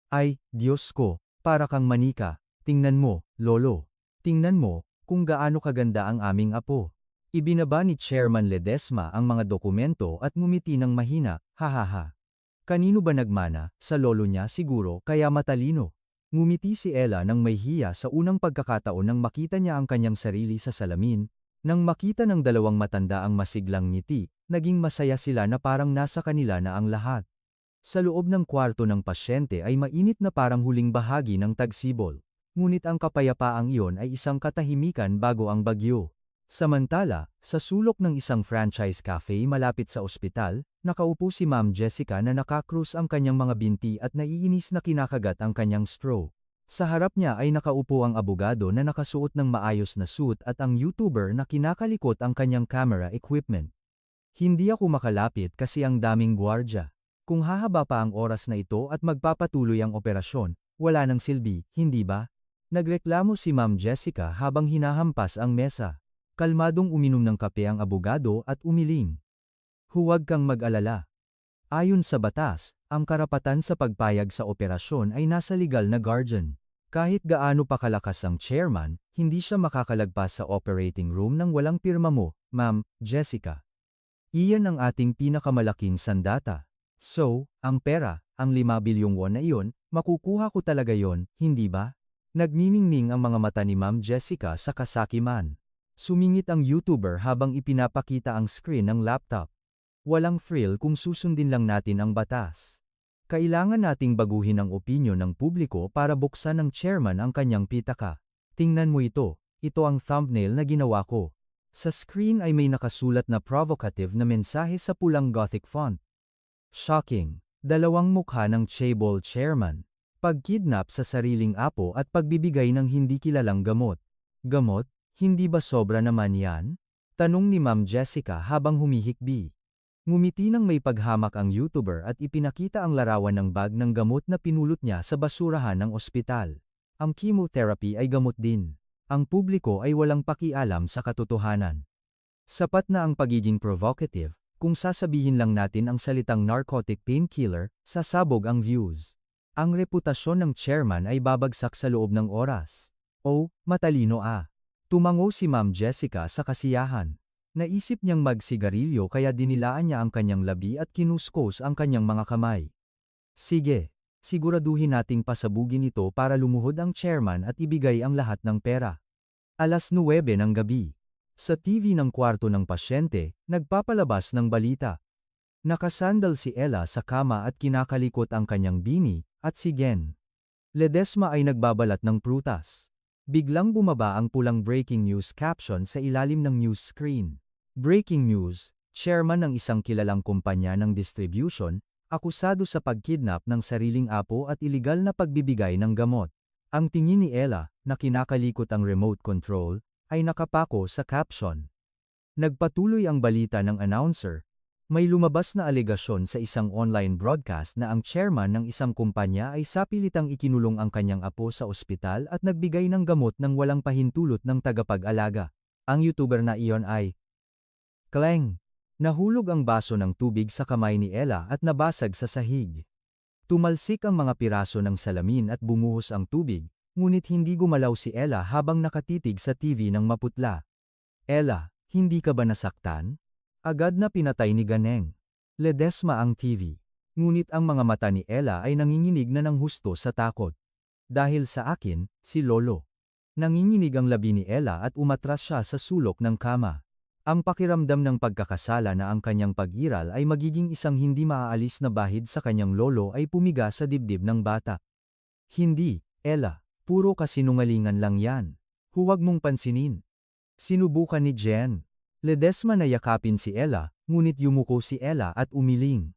Ay, Diyos ko, para kang manika. Tingnan mo, lolo. Tingnan mo, kung gaano kaganda ang aming apo. Ibinaba ni Chairman Ledesma ang mga dokumento at ngumiti ng mahina, hahaha. Kanino ba nagmana? Sa lolo niya siguro, kaya matalino. Ngumiti si Ella nang may hiya sa unang pagkakataon nang makita niya ang kanyang sarili sa salamin. Nang makita ng dalawang matanda ang masiglang ngiti, naging masaya sila na parang nasa kanila na ang lahat. Sa loob ng kwarto ng pasyente ay mainit na parang huling bahagi ng tagsibol. Ngunit ang kapayapaang iyon ay isang katahimikan bago ang bagyo. Samantala, sa sulok ng isang franchise cafe malapit sa ospital, nakaupo si Ma'am Jessica na nakakrus ang kanyang mga binti at naiinis na kinakagat ang kanyang straw. Sa harap niya ay nakaupo ang abogado na nakasuot ng maayos na suit at ang YouTuber na kinakalikot ang kanyang camera equipment. Hindi ako makalapit kasi ang daming gwardya. Kung hahaba pa ang oras na ito at magpapatuloy ang operasyon, wala nang silbi, hindi ba? Nagreklamo si Ma'am Jessica habang hinahampas ang mesa. Kalmadong uminom ng kape ang abogado at umiling. Huwag kang mag-alala. Ayon sa batas, ang karapatan sa pagpayag sa operasyon ay nasa legal na guardian. Kahit gaano pa kalakas ang chairman, hindi siya makakalagpas sa operating room nang walang pirma mo, Ma'am Jessica. Iyan ang ating pinakamalaking sandata. So, ang pera, ang 5 bilyong won na iyon, makukuha ko talaga yon, hindi ba? Nagniningning ang mga mata ni Ma'am Jessica sa kasakiman. Sumingit ang YouTuber habang ipinapakita ang screen ng laptop. Walang thrill kung susundin lang natin ang batas. Kailangan nating baguhin ang opinyon ng publiko para buksan ng chairman ang kanyang pitaka. Tingnan mo ito ang thumbnail na ginawa ko. Sa screen ay may nakasulat na provocative na mensahe sa pulang Gothic font. Shocking! Dalawang mukha ng chaebol chairman. Pagkidnap sa sariling apo at pagbibigay ng hindi kilalang gamot. Gamot? Hindi ba sobra naman yan? Tanong ni Ma'am Jessica habang humihikbi. Ngumiti nang may paghamak ang YouTuber at ipinakita ang larawan ng bag ng gamot na pinulot niya sa basurahan ng ospital. Ang chemotherapy ay gamot din. Ang publiko ay walang pakialam sa katotohanan. Sapat na ang pagiging provocative, kung sasabihin lang natin ang salitang narcotic painkiller, sasabog ang views. Ang reputasyon ng chairman ay babagsak sa loob ng oras. Oh, matalino ah. Tumango si Ma'am Jessica sa kasiyahan. Naisip niyang magsigarilyo kaya dinilaan niya ang kanyang labi at kinuskos ang kanyang mga kamay. Sige, siguraduhin nating pasabugin ito para lumuhod ang chairman at ibigay ang lahat ng pera. 9:00 ng gabi. Sa TV ng kwarto ng pasyente, nagpapalabas ng balita. Nakasandal si Ella sa kama at kinakalikot ang kanyang bini, at si Gen Ledesma ay nagbabalat ng prutas. Biglang bumaba ang pulang breaking news caption sa ilalim ng news screen. Breaking news, chairman ng isang kilalang kumpanya ng distribution, akusado sa pagkidnap ng sariling apo at iligal na pagbibigay ng gamot. Ang tingin ni Ella, na kinakalikot ang remote control, ay nakapako sa caption. Nagpatuloy ang balita ng announcer. May lumabas na alegasyon sa isang online broadcast na ang chairman ng isang kumpanya ay sapilitang ikinulong ang kanyang apo sa ospital at nagbigay ng gamot ng walang pahintulot ng tagapag-alaga. Ang YouTuber na iyon ay Kleng! Nahulog ang baso ng tubig sa kamay ni Ella at nabasag sa sahig. Tumalsik ang mga piraso ng salamin at bumuhos ang tubig, ngunit hindi gumalaw si Ella habang nakatitig sa TV ng maputla. Ella, hindi ka ba nasaktan? Agad na pinatay ni Ganeng Ledesma ang TV. Ngunit ang mga mata ni Ella ay nanginginig na ng husto sa takot. Dahil sa akin, si Lolo. Nanginginig ang labi ni Ella at umatras siya sa sulok ng kama. Ang pakiramdam ng pagkakasala na ang kanyang pag-iral ay magiging isang hindi maaalis na bahid sa kanyang lolo ay pumiga sa dibdib ng bata. Hindi, Ella, puro kasinungalingan lang yan. Huwag mong pansinin. Sinubukan ni Jen. Ledesma na yakapin si Ella, ngunit yumuko si Ella at umiling.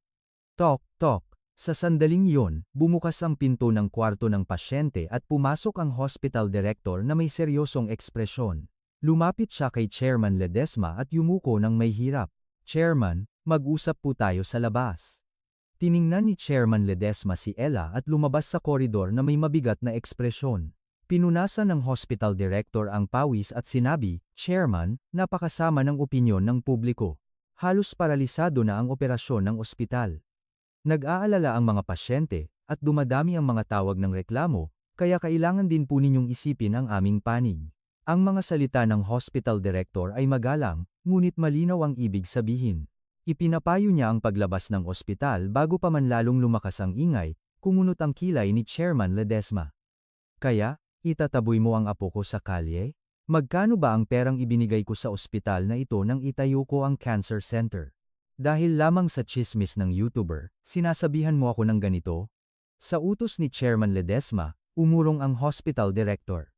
Tok, tok. Sa sandaling iyon, bumukas ang pinto ng kwarto ng pasyente at pumasok ang hospital director na may seryosong ekspresyon. Lumapit siya kay Chairman Ledesma at yumuko ng may hirap. Chairman, mag-usap po tayo sa labas. Tiningnan ni Chairman Ledesma si Ella at lumabas sa koridor na may mabigat na ekspresyon. Pinunasan ng hospital director ang pawis at sinabi, Chairman, napakasama ng opinyon ng publiko. Halos paralisado na ang operasyon ng ospital. Nag-aalala ang mga pasyente, at dumadami ang mga tawag ng reklamo, kaya kailangan din po ninyong isipin ang aming panig. Ang mga salita ng hospital director ay magalang, ngunit malinaw ang ibig sabihin. Ipinapayo niya ang paglabas ng ospital bago pa man lalong lumakas ang ingay, kumunot ang kilay ni Chairman Ledesma. Kaya, itataboy mo ang apo ko sa kalye? Magkano ba ang perang ibinigay ko sa ospital na ito nang itayo ko ang cancer center? Dahil lamang sa chismis ng YouTuber, sinasabihan mo ako ng ganito? Sa utos ni Chairman Ledesma, umurong ang hospital director.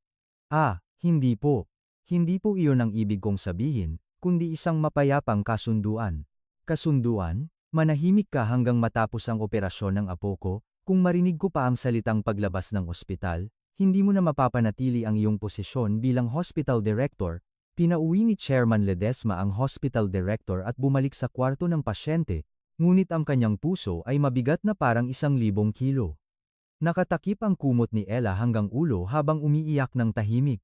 Hindi po. Hindi po iyon ang ibig kong sabihin, kundi isang mapayapang kasunduan. Kasunduan? Manahimik ka hanggang matapos ang operasyon ng apo ko, kung marinig ko pa ang salitang paglabas ng ospital, hindi mo na mapapanatili ang iyong posisyon bilang hospital director. Pinauwi ni Chairman Ledesma ang hospital director at bumalik sa kwarto ng pasyente, ngunit ang kanyang puso ay mabigat na parang 1,000 kilo. Nakatakip ang kumot ni Ella hanggang ulo habang umiiyak ng tahimik.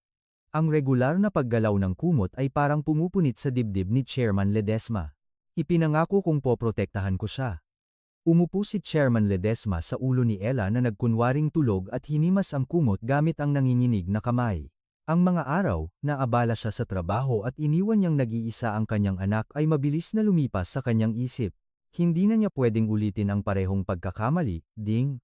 Ang regular na paggalaw ng kumot ay parang pumupunit sa dibdib ni Chairman Ledesma. Ipinangako kong poprotektahan ko siya. Umupo si Chairman Ledesma sa ulo ni Ella na nagkunwaring tulog at hinimas ang kumot gamit ang nanginginig na kamay. Ang mga araw, na abala siya sa trabaho at iniwan niyang nag-iisa ang kanyang anak ay mabilis na lumipas sa kanyang isip. Hindi na niya pwedeng ulitin ang parehong pagkakamali, ding.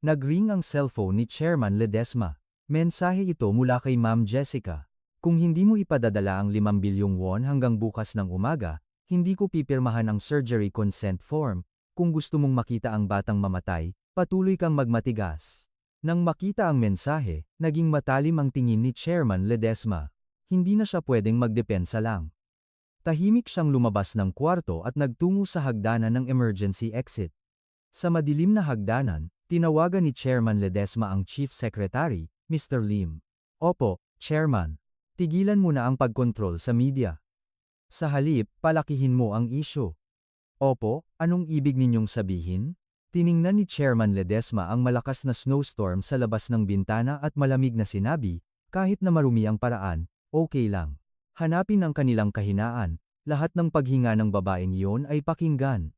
Nag-ring ang cellphone ni Chairman Ledesma. Mensahe ito mula kay Ma'am Jessica. Kung hindi mo ipadadala ang 5 bilyong won hanggang bukas ng umaga, hindi ko pipirmahan ang surgery consent form. Kung gusto mong makita ang batang mamatay, patuloy kang magmatigas. Nang makita ang mensahe, naging matalim ang tingin ni Chairman Ledesma. Hindi na siya pwedeng magdepensa lang. Tahimik siyang lumabas ng kwarto at nagtungo sa hagdanan ng emergency exit. Sa madilim na hagdanan, tinawagan ni Chairman Ledesma ang Chief Secretary, Mr. Lim. Opo, Chairman. Tigilan mo na ang pagkontrol sa media. Sa halip, palakihin mo ang isyu. Opo, anong ibig ninyong sabihin? Tiningnan ni Chairman Ledesma ang malakas na snowstorm sa labas ng bintana at malamig na sinabi, kahit na marumi ang paraan, okay lang. Hanapin ang kanilang kahinaan, lahat ng paghinga ng babaeng iyon ay pakinggan.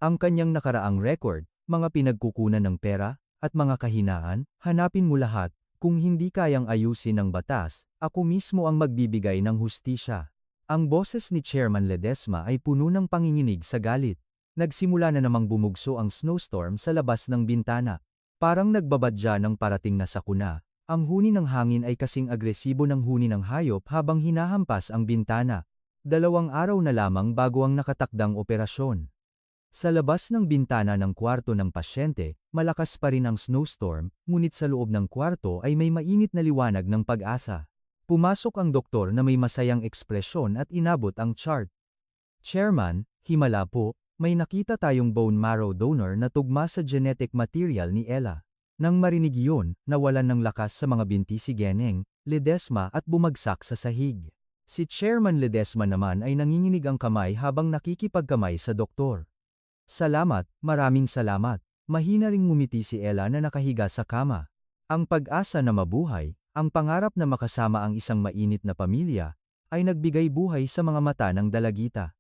Ang kanyang nakaraang record, mga pinagkukunan ng pera, at mga kahinaan, hanapin mo lahat, kung hindi kayang ayusin ng batas, ako mismo ang magbibigay ng hustisya. Ang boses ni Chairman Ledesma ay puno ng panginginig sa galit. Nagsimula na namang bumugso ang snowstorm sa labas ng bintana. Parang nagbabadya ng parating na sakuna. Ang huni ng hangin ay kasing agresibo ng huni ng hayop habang hinahampas ang bintana. 2 araw na lamang bago ang nakatakdang operasyon. Sa labas ng bintana ng kwarto ng pasyente, malakas pa rin ang snowstorm, ngunit sa loob ng kwarto ay may mainit na liwanag ng pag-asa. Pumasok ang doktor na may masayang ekspresyon at inabot ang chart. Chairman, himala po. May nakita tayong bone marrow donor na tugma sa genetic material ni Ella. Nang marinig iyon, nawalan ng lakas sa mga binti si Geneng, Ledesma at bumagsak sa sahig. Si Chairman Ledesma naman ay nanginginig ang kamay habang nakikipagkamay sa doktor. Salamat, maraming salamat. Mahina ring ngumiti si Ella na nakahiga sa kama. Ang pag-asa na mabuhay, ang pangarap na makasama ang isang mainit na pamilya, ay nagbigay buhay sa mga mata ng dalagita.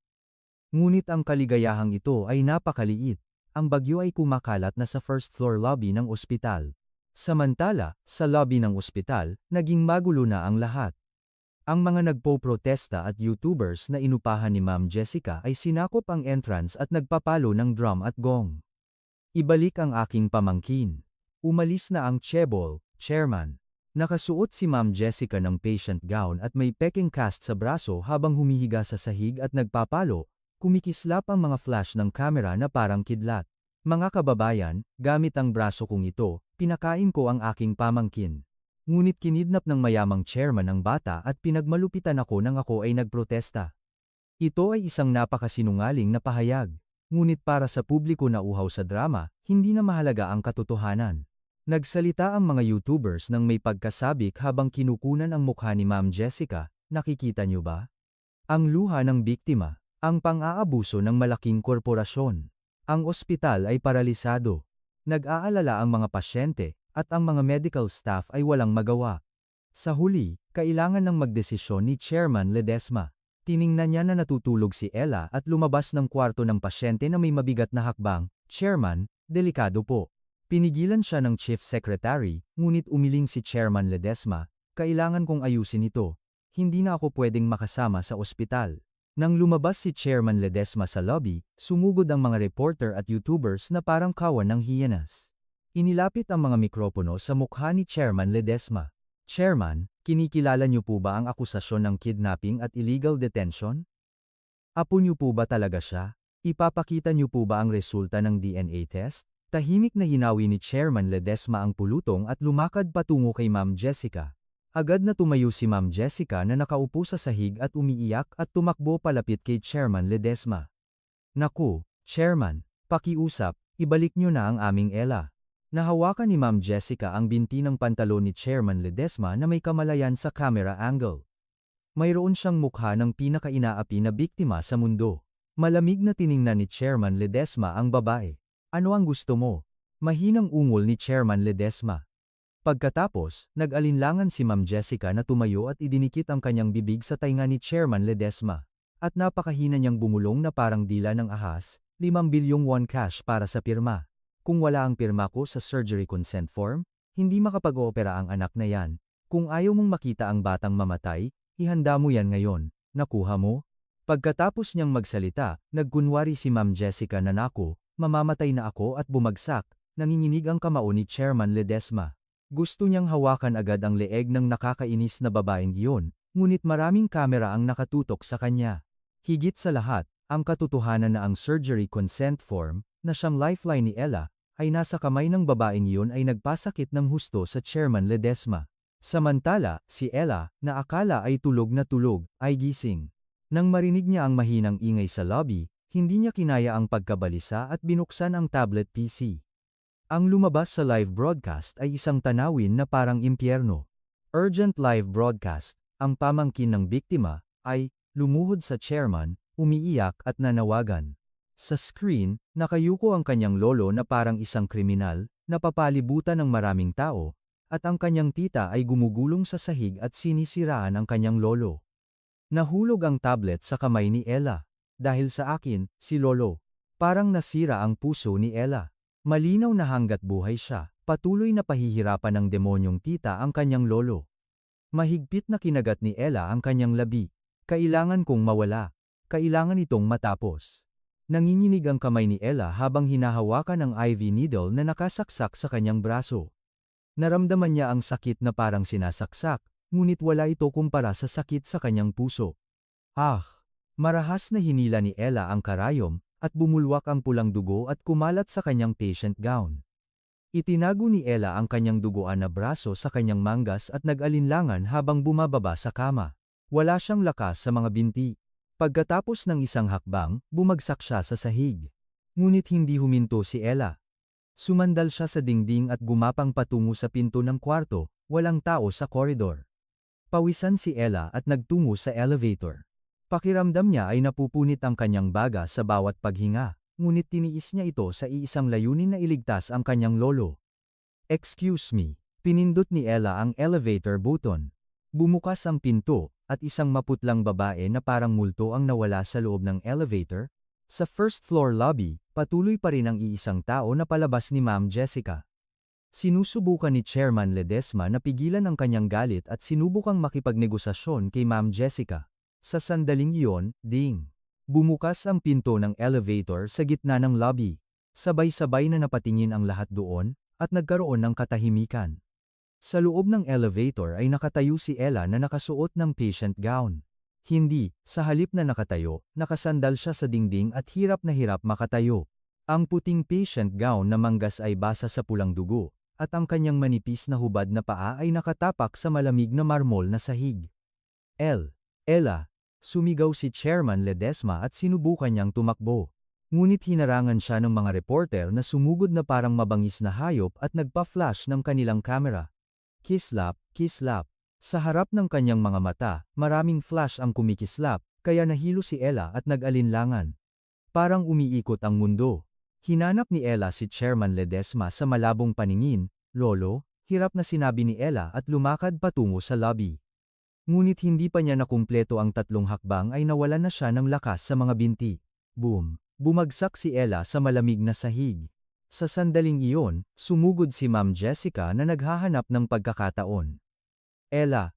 Ngunit ang kaligayahang ito ay napakaliit. Ang bagyo ay kumakalat na sa first floor lobby ng ospital. Samantala, sa lobby ng ospital, naging magulo na ang lahat. Ang mga nagpo-protesta at YouTubers na inupahan ni Ma'am Jessica ay sinakop ang entrance at nagpapalo ng drum at gong. Ibalik ang aking pamangkin. Umalis na ang chaebol, Chairman. Nakasuot si Ma'am Jessica ng patient gown at may peking cast sa braso habang humihiga sa sahig at nagpapalo, kumikislap ang mga flash ng kamera na parang kidlat. Mga kababayan, gamit ang braso kong ito, pinakain ko ang aking pamangkin. Ngunit kinidnap ng mayamang chairman ang bata at pinagmalupitan ako nang ako ay nagprotesta. Ito ay isang napakasinungaling na pahayag. Ngunit para sa publiko na uhaw sa drama, hindi na mahalaga ang katotohanan. Nagsalita ang mga YouTubers nang may pagkasabik habang kinukunan ang mukha ni Ma'am Jessica, nakikita niyo ba? Ang luha ng biktima, ang pang-aabuso ng malaking korporasyon. Ang ospital ay paralisado. Nag-aalala ang mga pasyente, at ang mga medical staff ay walang magawa. Sa huli, kailangan ng magdesisyon ni Chairman Ledesma. Tiningnan niya na natutulog si Ella at lumabas ng kwarto ng pasyente na may mabigat na hakbang. Chairman, delikado po. Pinigilan siya ng Chief Secretary, ngunit umiling si Chairman Ledesma, kailangan kong ayusin ito. Hindi na ako pwedeng makasama sa ospital. Nang lumabas si Chairman Ledesma sa lobby, sumugod ang mga reporter at YouTubers na parang kawan ng hyenas. Inilapit ang mga mikropono sa mukha ni Chairman Ledesma. Chairman, kinikilala niyo po ba ang akusasyon ng kidnapping at illegal detention? Apo niyo po ba talaga siya? Ipapakita niyo po ba ang resulta ng DNA test? Tahimik na hinawi ni Chairman Ledesma ang pulutong at lumakad patungo kay Ma'am Jessica. Agad na tumayo si Ma'am Jessica na nakaupo sa sahig at umiiyak at tumakbo palapit kay Chairman Ledesma. Naku, Chairman, pakiusap, ibalik niyo na ang aming Ella. Nahawakan ni Ma'am Jessica ang binti ng pantalon ni Chairman Ledesma na may kamalayan sa camera angle. Mayroon siyang mukha ng pinakainaapi na biktima sa mundo. Malamig na tiningnan ni Chairman Ledesma ang babae. Ano ang gusto mo? Mahinang ungol ni Chairman Ledesma. Pagkatapos, nag-alinlangan si Ma'am Jessica na tumayo at idinikit ang kanyang bibig sa tainga ni Chairman Ledesma. At napakahina niyang bumulong na parang dila ng ahas, 5 bilyong won cash para sa pirma. Kung wala ang pirma ko sa surgery consent form, hindi makapag-oopera ang anak na yan. Kung ayaw mong makita ang batang mamatay, ihanda mo yan ngayon. Nakuha mo? Pagkatapos niyang magsalita, nagkunwari si Ma'am Jessica na naku, mamamatay na ako at bumagsak, nanginginig ang kamao ni Chairman Ledesma. Gusto niyang hawakan agad ang leeg ng nakakainis na babaeng iyon, ngunit maraming kamera ang nakatutok sa kanya. Higit sa lahat, ang katotohanan na ang surgery consent form, na siyang lifeline ni Ella, ay nasa kamay ng babaeng iyon ay nagpasakit ng husto sa Chairman Ledesma. Samantala, si Ella, na akala ay tulog, ay gising. Nang marinig niya ang mahinang ingay sa lobby, hindi niya kinaya ang pagkabalisa at binuksan ang tablet PC. Ang lumabas sa live broadcast ay isang tanawin na parang impyerno. Urgent live broadcast, ang pamangkin ng biktima, ay lumuhod sa chairman, umiiyak at nanawagan. Sa screen, nakayuko ang kanyang lolo na parang isang kriminal, napapalibutan ng maraming tao, at ang kanyang tita ay gumugulong sa sahig at sinisiraan ang kanyang lolo. Nahulog ang tablet sa kamay ni Ella. Dahil sa akin, si Lolo. Parang nasira ang puso ni Ella. Malinaw na hanggat buhay siya, patuloy na pahihirapan ng demonyong tita ang kanyang lolo. Mahigpit na kinagat ni Ella ang kanyang labi. Kailangan kong mawala. Kailangan itong matapos. Nanginginig ang kamay ni Ella habang hinahawakan ang IV needle na nakasaksak sa kanyang braso. Naramdaman niya ang sakit na parang sinasaksak, ngunit wala ito kumpara sa sakit sa kanyang puso. Ah! Marahas na hinila ni Ella ang karayom, at bumulwak ang pulang dugo at kumalat sa kanyang patient gown. Itinago ni Ella ang kanyang duguan na braso sa kanyang manggas at nag-alinlangan habang bumababa sa kama. Wala siyang lakas sa mga binti. Pagkatapos ng isang hakbang, bumagsak siya sa sahig. Ngunit hindi huminto si Ella. Sumandal siya sa dingding at gumapang patungo sa pinto ng kwarto, walang tao sa koridor. Pawisan si Ella at nagtungo sa elevator. Pakiramdam niya ay napupunit ang kanyang baga sa bawat paghinga, ngunit tiniis niya ito sa iisang layunin na iligtas ang kanyang lolo. Excuse me, pinindot ni Ella ang elevator button. Bumukas ang pinto, at isang maputlang babae na parang multo ang nawala sa loob ng elevator. Sa first floor lobby, patuloy pa rin ang iisang tao na palabas ni Ma'am Jessica. Sinusubukan ni Chairman Ledesma na pigilan ang kanyang galit at sinubukang makipagnegosasyon kay Ma'am Jessica. Sa sandaling iyon, ding! Bumukas ang pinto ng elevator sa gitna ng lobby. Sabay-sabay na napatingin ang lahat doon, at nagkaroon ng katahimikan. Sa loob ng elevator ay nakatayo si Ella na nakasuot ng patient gown. Hindi, sa halip na nakatayo, nakasandal siya sa dingding at hirap na hirap makatayo. Ang puting patient gown na manggas ay basa sa pulang dugo, at ang kanyang manipis na hubad na paa ay nakatapak sa malamig na marmol na sahig. Ella, sumigaw si Chairman Ledesma at sinubukan niyang tumakbo. Ngunit hinarangan siya ng mga reporter na sumugod na parang mabangis na hayop at nagpa-flash ng kanilang kamera. Kislap, kislap. Sa harap ng kanyang mga mata, maraming flash ang kumikislap, kaya nahilo si Ella at nag-alinlangan. Parang umiikot ang mundo. Hinanap ni Ella si Chairman Ledesma sa malabong paningin. Lolo, hirap na sinabi ni Ella at lumakad patungo sa lobby. Ngunit hindi pa niya nakumpleto ang 3 hakbang ay nawalan na siya ng lakas sa mga binti. Boom! Bumagsak si Ella sa malamig na sahig. Sa sandaling iyon, sumugod si Ma'am Jessica na naghahanap ng pagkakataon. Ella!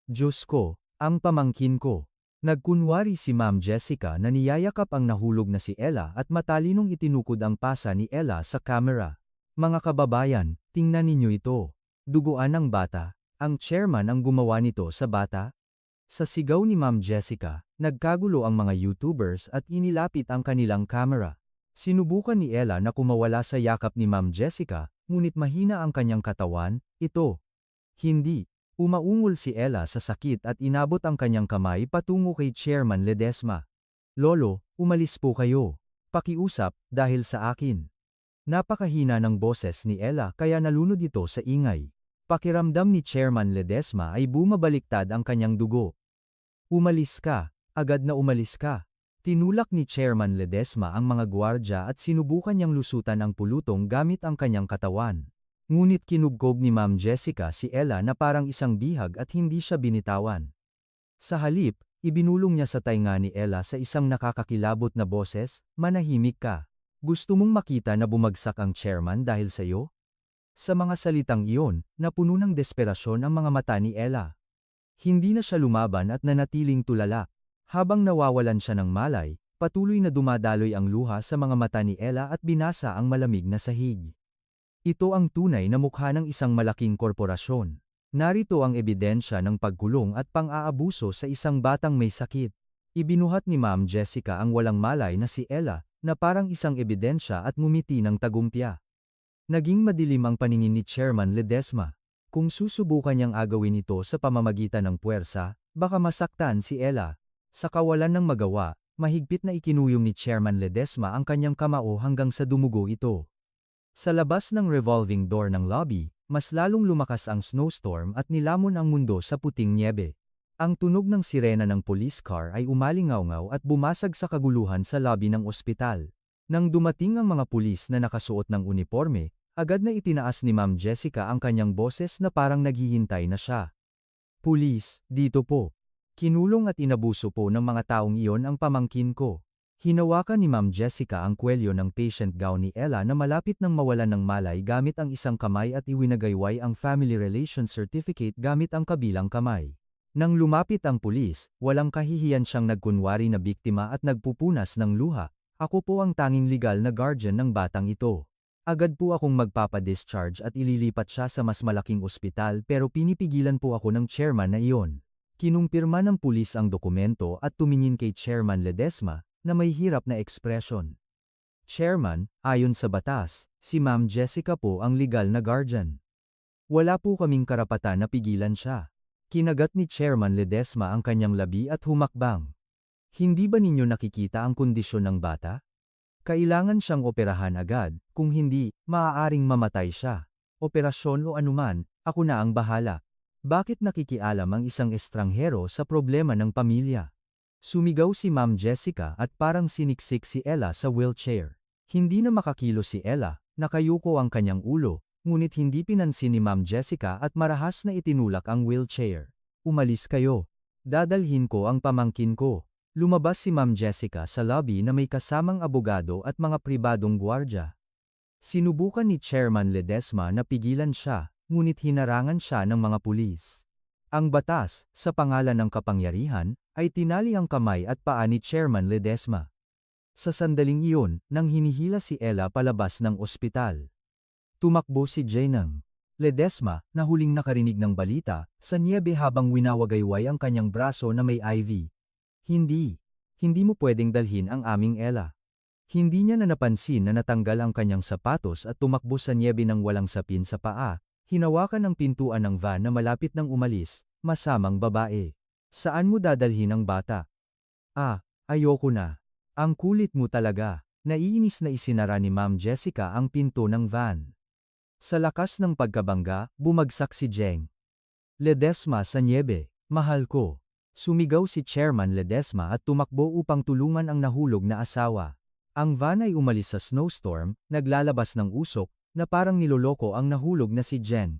Diyos ko, ang pamangkin ko. Nagkunwari si Ma'am Jessica na niyayakap ang nahulog na si Ella at matalinong itinukod ang pasa ni Ella sa camera. Mga kababayan, tingnan ninyo ito. Duguan ng bata. Ang chairman ang gumawa nito sa bata? Sa sigaw ni Ma'am Jessica, nagkagulo ang mga YouTubers at inilapit ang kanilang camera. Sinubukan ni Ella na kumawala sa yakap ni Ma'am Jessica, ngunit mahina ang kanyang katawan. Ito. Hindi. Umaungol si Ella sa sakit at inabot ang kanyang kamay patungo kay Chairman Ledesma. Lolo, umalis po kayo. Pakiusap, dahil sa akin. Napakahina ng boses ni Ella kaya nalunod ito sa ingay. Pakiramdam ni Chairman Ledesma ay bumabaliktad ang kanyang dugo. Umalis ka, agad na umalis ka. Tinulak ni Chairman Ledesma ang mga gwardya at sinubukan niyang lusutan ang pulutong gamit ang kanyang katawan. Ngunit kinubkob ni Ma'am Jessica si Ella na parang isang bihag at hindi siya binitawan. Sa halip, ibinulong niya sa tainga ni Ella sa isang nakakakilabot na boses, manahimik ka. Gusto mong makita na bumagsak ang chairman dahil sa iyo? Sa mga salitang iyon, napuno ng desperasyon ang mga mata ni Ella. Hindi na siya lumaban at nanatiling tulala. Habang nawawalan siya ng malay, patuloy na dumadaloy ang luha sa mga mata ni Ella at binasa ang malamig na sahig. Ito ang tunay na mukha ng isang malaking korporasyon. Narito ang ebidensya ng pagkulong at pang-aabuso sa isang batang may sakit. Ibinuhat ni Ma'am Jessica ang walang malay na si Ella, na parang isang ebidensya at ngumiti ng tagumpya. Naging madilim ang paningin ni Chairman Ledesma. Kung susubukan niyang agawin ito sa pamamagitan ng puwersa, baka masaktan si Ella. Sa kawalan ng magawa, mahigpit na ikinuyong ni Chairman Ledesma ang kanyang kamao hanggang sa dumugo ito. Sa labas ng revolving door ng lobby, mas lalong lumakas ang snowstorm at nilamon ang mundo sa puting nyebe. Ang tunog ng sirena ng police car ay umalingaw-ngaw at bumasag sa kaguluhan sa lobby ng ospital. Nang dumating ang mga pulis na nakasuot ng uniforme, agad na itinaas ni Ma'am Jessica ang kanyang boses na parang naghihintay na siya. Pulis, dito po. Kinulong at inabuso po ng mga taong iyon ang pamangkin ko. Hinawakan ni Ma'am Jessica ang kwelyo ng patient gown ni Ella na malapit nang mawalan ng malay gamit ang isang kamay at iwinagayway ang family relations certificate gamit ang kabilang kamay. Nang lumapit ang pulis, walang kahihiyan siyang nagkunwari na biktima at nagpupunas ng luha. Ako po ang tanging legal na guardian ng batang ito. Agad po akong magpapadischarge at ililipat siya sa mas malaking ospital pero pinipigilan po ako ng chairman na iyon. Kinumpirma ng pulis ang dokumento at tumingin kay Chairman Ledesma, na may hirap na ekspresyon. Chairman, ayon sa batas, si Ma'am Jessica po ang legal na guardian. Wala po kaming karapatan na pigilan siya. Kinagat ni Chairman Ledesma ang kanyang labi at humakbang. Hindi ba ninyo nakikita ang kondisyon ng bata? Kailangan siyang operahan agad, kung hindi, maaaring mamatay siya. Operasyon o anuman, ako na ang bahala. Bakit nakikialam ang isang estranghero sa problema ng pamilya? Sumigaw si Ma'am Jessica at parang siniksik si Ella sa wheelchair. Hindi na makakilo si Ella, nakayuko ang kanyang ulo, ngunit hindi pinansin ni Ma'am Jessica at marahas na itinulak ang wheelchair. Umalis kayo. Dadalhin ko ang pamangkin ko. Lumabas si Ma'am Jessica sa lobby na may kasamang abogado at mga pribadong gwardya. Sinubukan ni Chairman Ledesma na pigilan siya, ngunit hinarangan siya ng mga pulis. Ang batas, sa pangalan ng kapangyarihan, ay tinali ang kamay at paa ni Chairman Ledesma. Sa sandaling iyon, nang hinihila si Ella palabas ng ospital. Tumakbo si Jainang. Ledesma, na huling nakarinig ng balita, sa niyebe habang winawagayway ang kanyang braso na may IV. Hindi. Hindi mo pwedeng dalhin ang aming Ella. Hindi niya na napansin na natanggal ang kanyang sapatos at tumakbo sa niyebe ng walang sapin sa paa, hinawakan ang pintuan ng van na malapit nang umalis, masamang babae. Saan mo dadalhin ang bata? Ah, ayoko na. Ang kulit mo talaga. Naiinis na isinara ni Ma'am Jessica ang pinto ng van. Sa lakas ng pagkabangga, bumagsak si Jeng Ledesma sa niyebe. Mahal ko. Sumigaw si Chairman Ledesma at tumakbo upang tulungan ang nahulog na asawa. Ang van ay umalis sa snowstorm, naglalabas ng usok, na parang niloloko ang nahulog na si Jen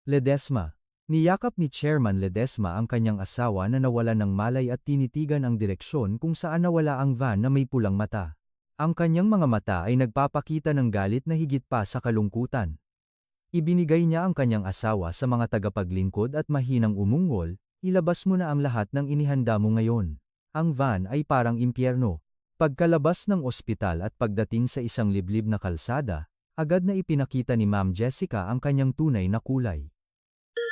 Ledesma. Niyakap ni Chairman Ledesma ang kanyang asawa na nawalan ng malay at tinitigan ang direksyon kung saan nawala ang van na may pulang mata. Ang kanyang mga mata ay nagpapakita ng galit na higit pa sa kalungkutan. Ibinigay niya ang kanyang asawa sa mga tagapaglingkod at mahinang umungol, ilabas mo na ang lahat ng inihanda mo ngayon. Ang van ay parang impyerno. Pagkalabas ng ospital at pagdating sa isang liblib na kalsada, agad na ipinakita ni Ma'am Jessica ang kanyang tunay na kulay.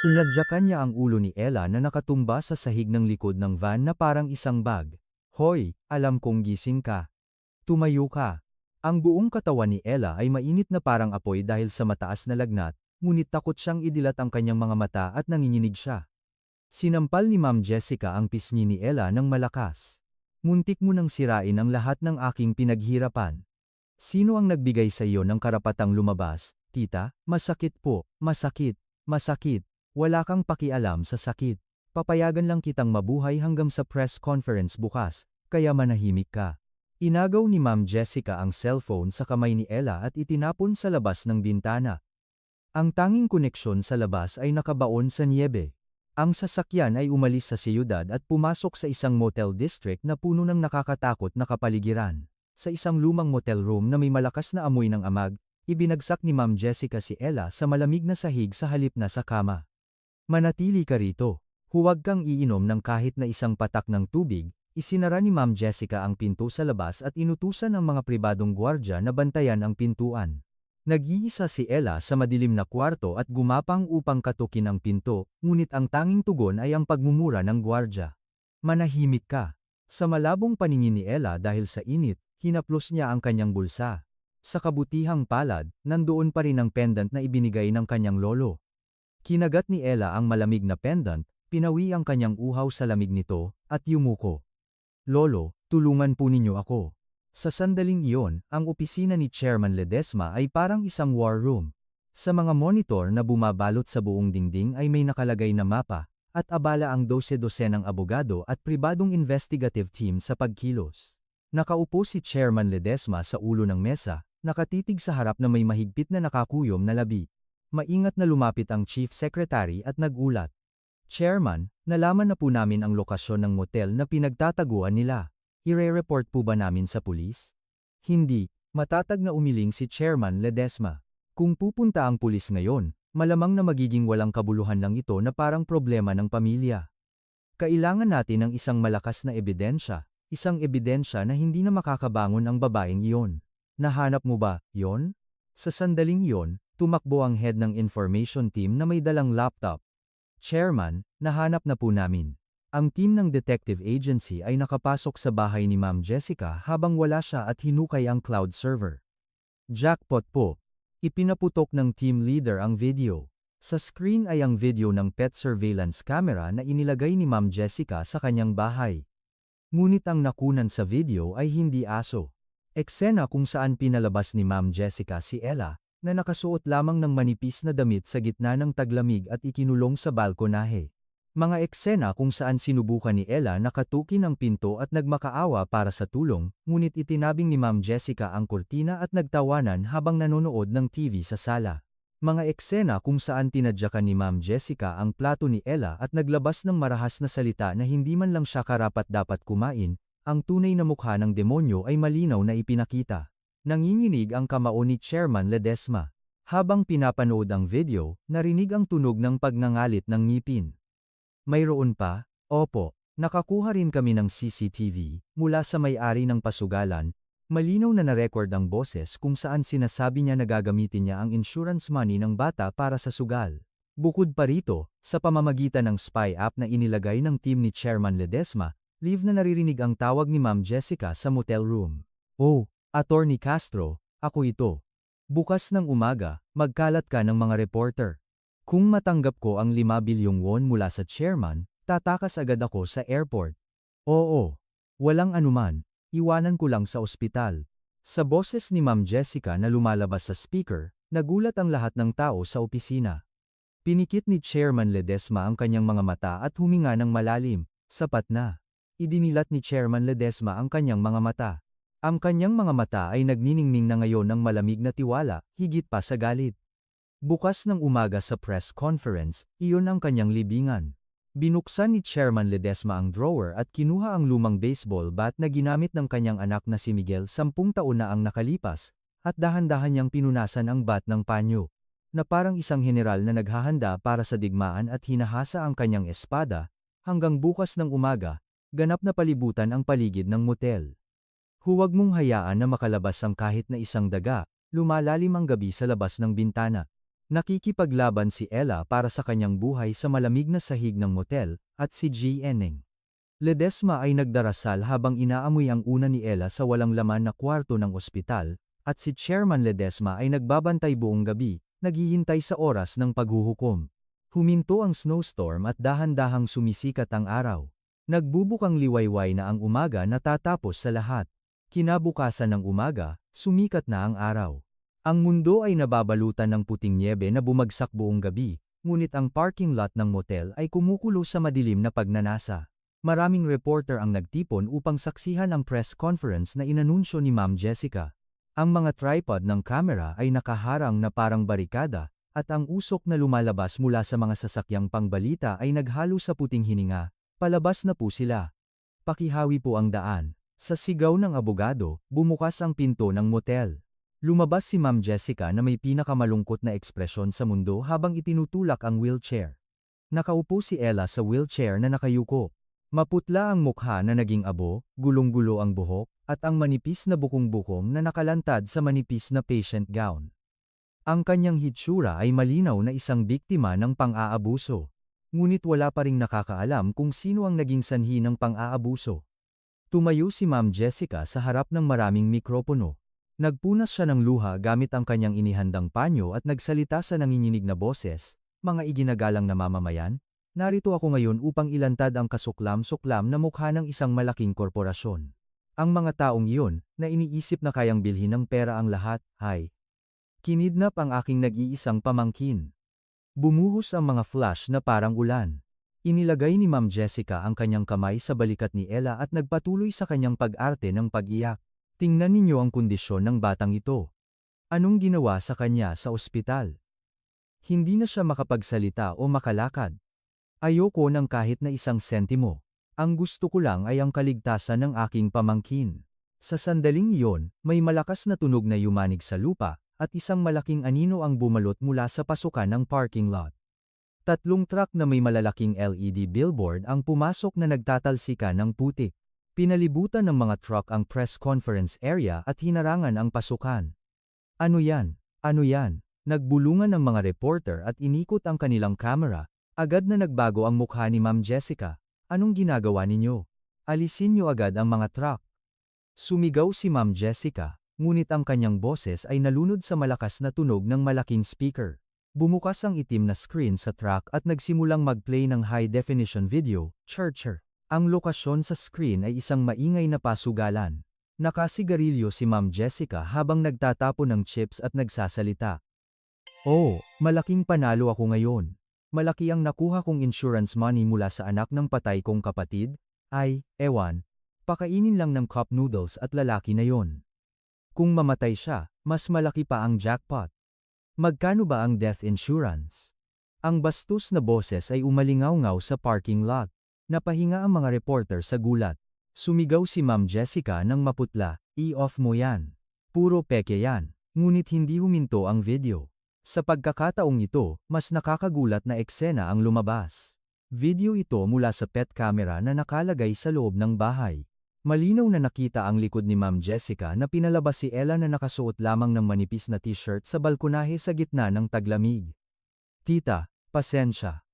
Inadyakan niya ang ulo ni Ella na nakatumba sa sahig ng likod ng van na parang isang bag. Hoy, alam kong gising ka. Tumayo ka. Ang buong katawan ni Ella ay mainit na parang apoy dahil sa mataas na lagnat, ngunit takot siyang idilat ang kanyang mga mata at nanginginig siya. Sinampal ni Ma'am Jessica ang pisngi ni Ella ng malakas. Muntik mo nang sirain ang lahat ng aking pinaghirapan. Sino ang nagbigay sa iyo ng karapatang lumabas, tita? Masakit po, masakit, masakit. Wala kang pakialam sa sakit. Papayagan lang kitang mabuhay hanggang sa press conference bukas, kaya manahimik ka. Inagaw ni Ma'am Jessica ang cellphone sa kamay ni Ella at itinapon sa labas ng bintana. Ang tanging koneksyon sa labas ay nakabaon sa niyebe. Ang sasakyan ay umalis sa siyudad at pumasok sa isang motel district na puno ng nakakatakot na kapaligiran. Sa isang lumang motel room na may malakas na amoy ng amag, ibinagsak ni Ma'am Jessica si Ella sa malamig na sahig sa halip na sa kama. Manatili ka rito. Huwag kang iinom ng kahit na isang patak ng tubig. Isinara ni Ma'am Jessica ang pinto sa labas at inutusan ang mga pribadong gwardya na bantayan ang pintuan. Nag-iisa si Ella sa madilim na kwarto at gumapang upang katukin ang pinto, ngunit ang tanging tugon ay ang pagmumura ng gwardya. Manahimik ka. Sa malabong paningin ni Ella dahil sa init, hinaplos niya ang kanyang bulsa. Sa kabutihang palad, nandoon pa rin ang pendant na ibinigay ng kanyang lolo. Kinagat ni Ella ang malamig na pendant, pinawi ang kanyang uhaw sa lamig nito, at yumuko. Lolo, tulungan po ninyo ako. Sa sandaling iyon, ang opisina ni Chairman Ledesma ay parang isang war room. Sa mga monitor na bumabalot sa buong dingding ay may nakalagay na mapa, at abala ang 12-dosenang abogado at pribadong investigative team sa pagkilos. Nakaupo si Chairman Ledesma sa ulo ng mesa, nakatitig sa harap na may mahigpit na nakakuyom na labi. Maingat na lumapit ang Chief Secretary at nagulat. Chairman, nalaman na po namin ang lokasyon ng motel na pinagtataguan nila. Ire-report po ba namin sa pulis? Hindi, matatag na umiling si Chairman Ledesma. Kung pupunta ang pulis ngayon, malamang na magiging walang kabuluhan lang ito na parang problema ng pamilya. Kailangan natin ng isang malakas na ebidensya, isang ebidensya na hindi na makakabangon ang babaeng iyon. Nahanap mo ba, yon? Sa sandaling iyon, tumakbo ang head ng information team na may dalang laptop. Chairman, nahanap na po namin. Ang team ng detective agency ay nakapasok sa bahay ni Ma'am Jessica habang wala siya at hinukay ang cloud server. Jackpot po. Ipinaputok ng team leader ang video. Sa screen ay ang video ng pet surveillance camera na inilagay ni Ma'am Jessica sa kanyang bahay. Ngunit ang nakunan sa video ay hindi aso. Eksena kung saan pinalabas ni Ma'am Jessica si Ella, na nakasuot lamang ng manipis na damit sa gitna ng taglamig at ikinulong sa balkonahe. Mga eksena kung saan sinubukan ni Ella na katukin ang pinto at nagmakaawa para sa tulong, ngunit itinabing ni Ma'am Jessica ang kurtina at nagtawanan habang nanonood ng TV sa sala. Mga eksena kung saan tinadyakan ni Ma'am Jessica ang plato ni Ella at naglabas ng marahas na salita na hindi man lang siya karapat-dapat kumain, ang tunay na mukha ng demonyo ay malinaw na ipinakita. Nanginginig ang kamao ni Chairman Ledesma. Habang pinapanood ang video, narinig ang tunog ng pagngangalit ng ngipin. Mayroon pa? Opo, nakakuha rin kami ng CCTV, mula sa may-ari ng pasugalan, Malinaw na na-record ang boses kung saan sinasabi niya na gagamitin niya ang insurance money ng bata para sa sugal. Bukod pa rito, sa pamamagitan ng spy app na inilagay ng team ni Chairman Ledesma, live na naririnig ang tawag ni Ma'am Jessica sa motel room. "Oh, Attorney Castro, ako ito. Bukas ng umaga, magkalat ka ng mga reporter. Kung matanggap ko ang 5 bilyong won mula sa chairman, tatakas agad ako sa airport." "Oo. Walang anuman, iwanan ko lang sa ospital." Sa boses ni Ma'am Jessica na lumalabas sa speaker, nagulat ang lahat ng tao sa opisina. Pinikit ni Chairman Ledesma ang kanyang mga mata at huminga ng malalim. Sapat na. Idinilat ni Chairman Ledesma ang kanyang mga mata. Ang kanyang mga mata ay nagniningning na ngayon ng malamig na tiwala, higit pa sa galit. Bukas ng umaga sa press conference, iyon ang kanyang libingan. Binuksan ni Chairman Ledesma ang drawer at kinuha ang lumang baseball bat na ginamit ng kanyang anak na si Miguel 10 taon na ang nakalipas, at dahan-dahan niyang pinunasan ang bat ng panyo, na parang isang general na naghahanda para sa digmaan at hinahasa ang kanyang espada. Hanggang bukas ng umaga, ganap na palibutan ang paligid ng motel. Huwag mong hayaan na makalabas ang kahit na isang daga, lumalalim ang gabi sa labas ng bintana. Nakikipaglaban si Ella para sa kanyang buhay sa malamig na sahig ng motel, at si G. Eneng Ledesma ay nagdarasal habang inaamoy ang una ni Ella sa walang laman na kwarto ng ospital, at si Chairman Ledesma ay nagbabantay buong gabi, naghihintay sa oras ng paghuhukom. Huminto ang snowstorm at dahan-dahang sumisikat ang araw. Nagbubukang liwayway na ang umaga na tatapos sa lahat. Kinabukasan ng umaga, sumikat na ang araw. Ang mundo ay nababalutan ng puting nyebe na bumagsak buong gabi, ngunit ang parking lot ng motel ay kumukulo sa madilim na pagnanasa. Maraming reporter ang nagtipon upang saksihan ang press conference na inanunsyo ni Ma'am Jessica. Ang mga tripod ng kamera ay nakaharang na parang barikada, at ang usok na lumalabas mula sa mga sasakyang pangbalita ay naghalo sa puting hininga. "Palabas na po sila. Pakihawi po ang daan." Sa sigaw ng abogado, bumukas ang pinto ng motel. Lumabas si Ma'am Jessica na may pinakamalungkot na ekspresyon sa mundo habang itinutulak ang wheelchair. Nakaupo si Ella sa wheelchair na nakayuko. Maputla ang mukha na naging abo, gulong-gulo ang buhok, at ang manipis na bukong-bukong na nakalantad sa manipis na patient gown. Ang kanyang hitsura ay malinaw na isang biktima ng pang-aabuso. Ngunit wala pa ring nakakaalam kung sino ang naging sanhi ng pang-aabuso. Tumayo si Ma'am Jessica sa harap ng maraming mikropono. Nagpunas siya ng luha gamit ang kanyang inihandang panyo at nagsalita sa nanginginig na boses, "Mga iginagalang na mamamayan, narito ako ngayon upang ilantad ang kasuklam-suklam na mukha ng isang malaking korporasyon. Ang mga taong iyon, na iniisip na kayang bilhin ng pera ang lahat, ay kinidnap ang aking nag-iisang pamangkin." Bumuhos ang mga flash na parang ulan. Inilagay ni Ma'am Jessica ang kanyang kamay sa balikat ni Ella at nagpatuloy sa kanyang pag-arte ng pag-iyak. "Tingnan ninyo ang kondisyon ng batang ito. Anong ginawa sa kanya sa ospital? Hindi na siya makapagsalita o makalakad. Ayoko ng kahit na isang sentimo. Ang gusto ko lang ay ang kaligtasan ng aking pamangkin." Sa sandaling iyon, may malakas na tunog na yumanig sa lupa, at isang malaking anino ang bumalot mula sa pasukan ng parking lot. 3 truck na may malalaking LED billboard ang pumasok na nagtatalsikan ng putik. Pinalibutan ng mga truck ang press conference area at hinarangan ang pasukan. "Ano yan? Ano yan?" Nagbulungan ng mga reporter at inikot ang kanilang camera. Agad na nagbago ang mukha ni Ma'am Jessica. "Anong ginagawa ninyo? Alisin niyo agad ang mga truck." Sumigaw si Ma'am Jessica, ngunit ang kanyang boses ay nalunod sa malakas na tunog ng malaking speaker. Bumukas ang itim na screen sa truck at nagsimulang mag-play ng high-definition video, "Churcher." Ang lokasyon sa screen ay isang maingay na pasugalan. Nakasigarilyo si Ma'am Jessica habang nagtatapon ng chips at nagsasalita. "Oh, malaking panalo ako ngayon. Malaki ang nakuha kong insurance money mula sa anak ng patay kong kapatid. Ay, ewan. Pakainin lang ng cup noodles at lalaki na yon. Kung mamatay siya, mas malaki pa ang jackpot. Magkano ba ang death insurance?" Ang bastos na boses ay umalingaw-ngaw sa parking lot. Napahinga ang mga reporter sa gulat. Sumigaw si Ma'am Jessica ng maputla, "I-off mo yan. Puro peke yan." Ngunit hindi huminto ang video. Sa pagkakataong ito, mas nakakagulat na eksena ang lumabas. Video ito mula sa pet camera na nakalagay sa loob ng bahay. Malinaw na nakita ang likod ni Ma'am Jessica na pinalabas si Ella na nakasuot lamang ng manipis na t-shirt sa balkonahe sa gitna ng taglamig. Tita, pasensya.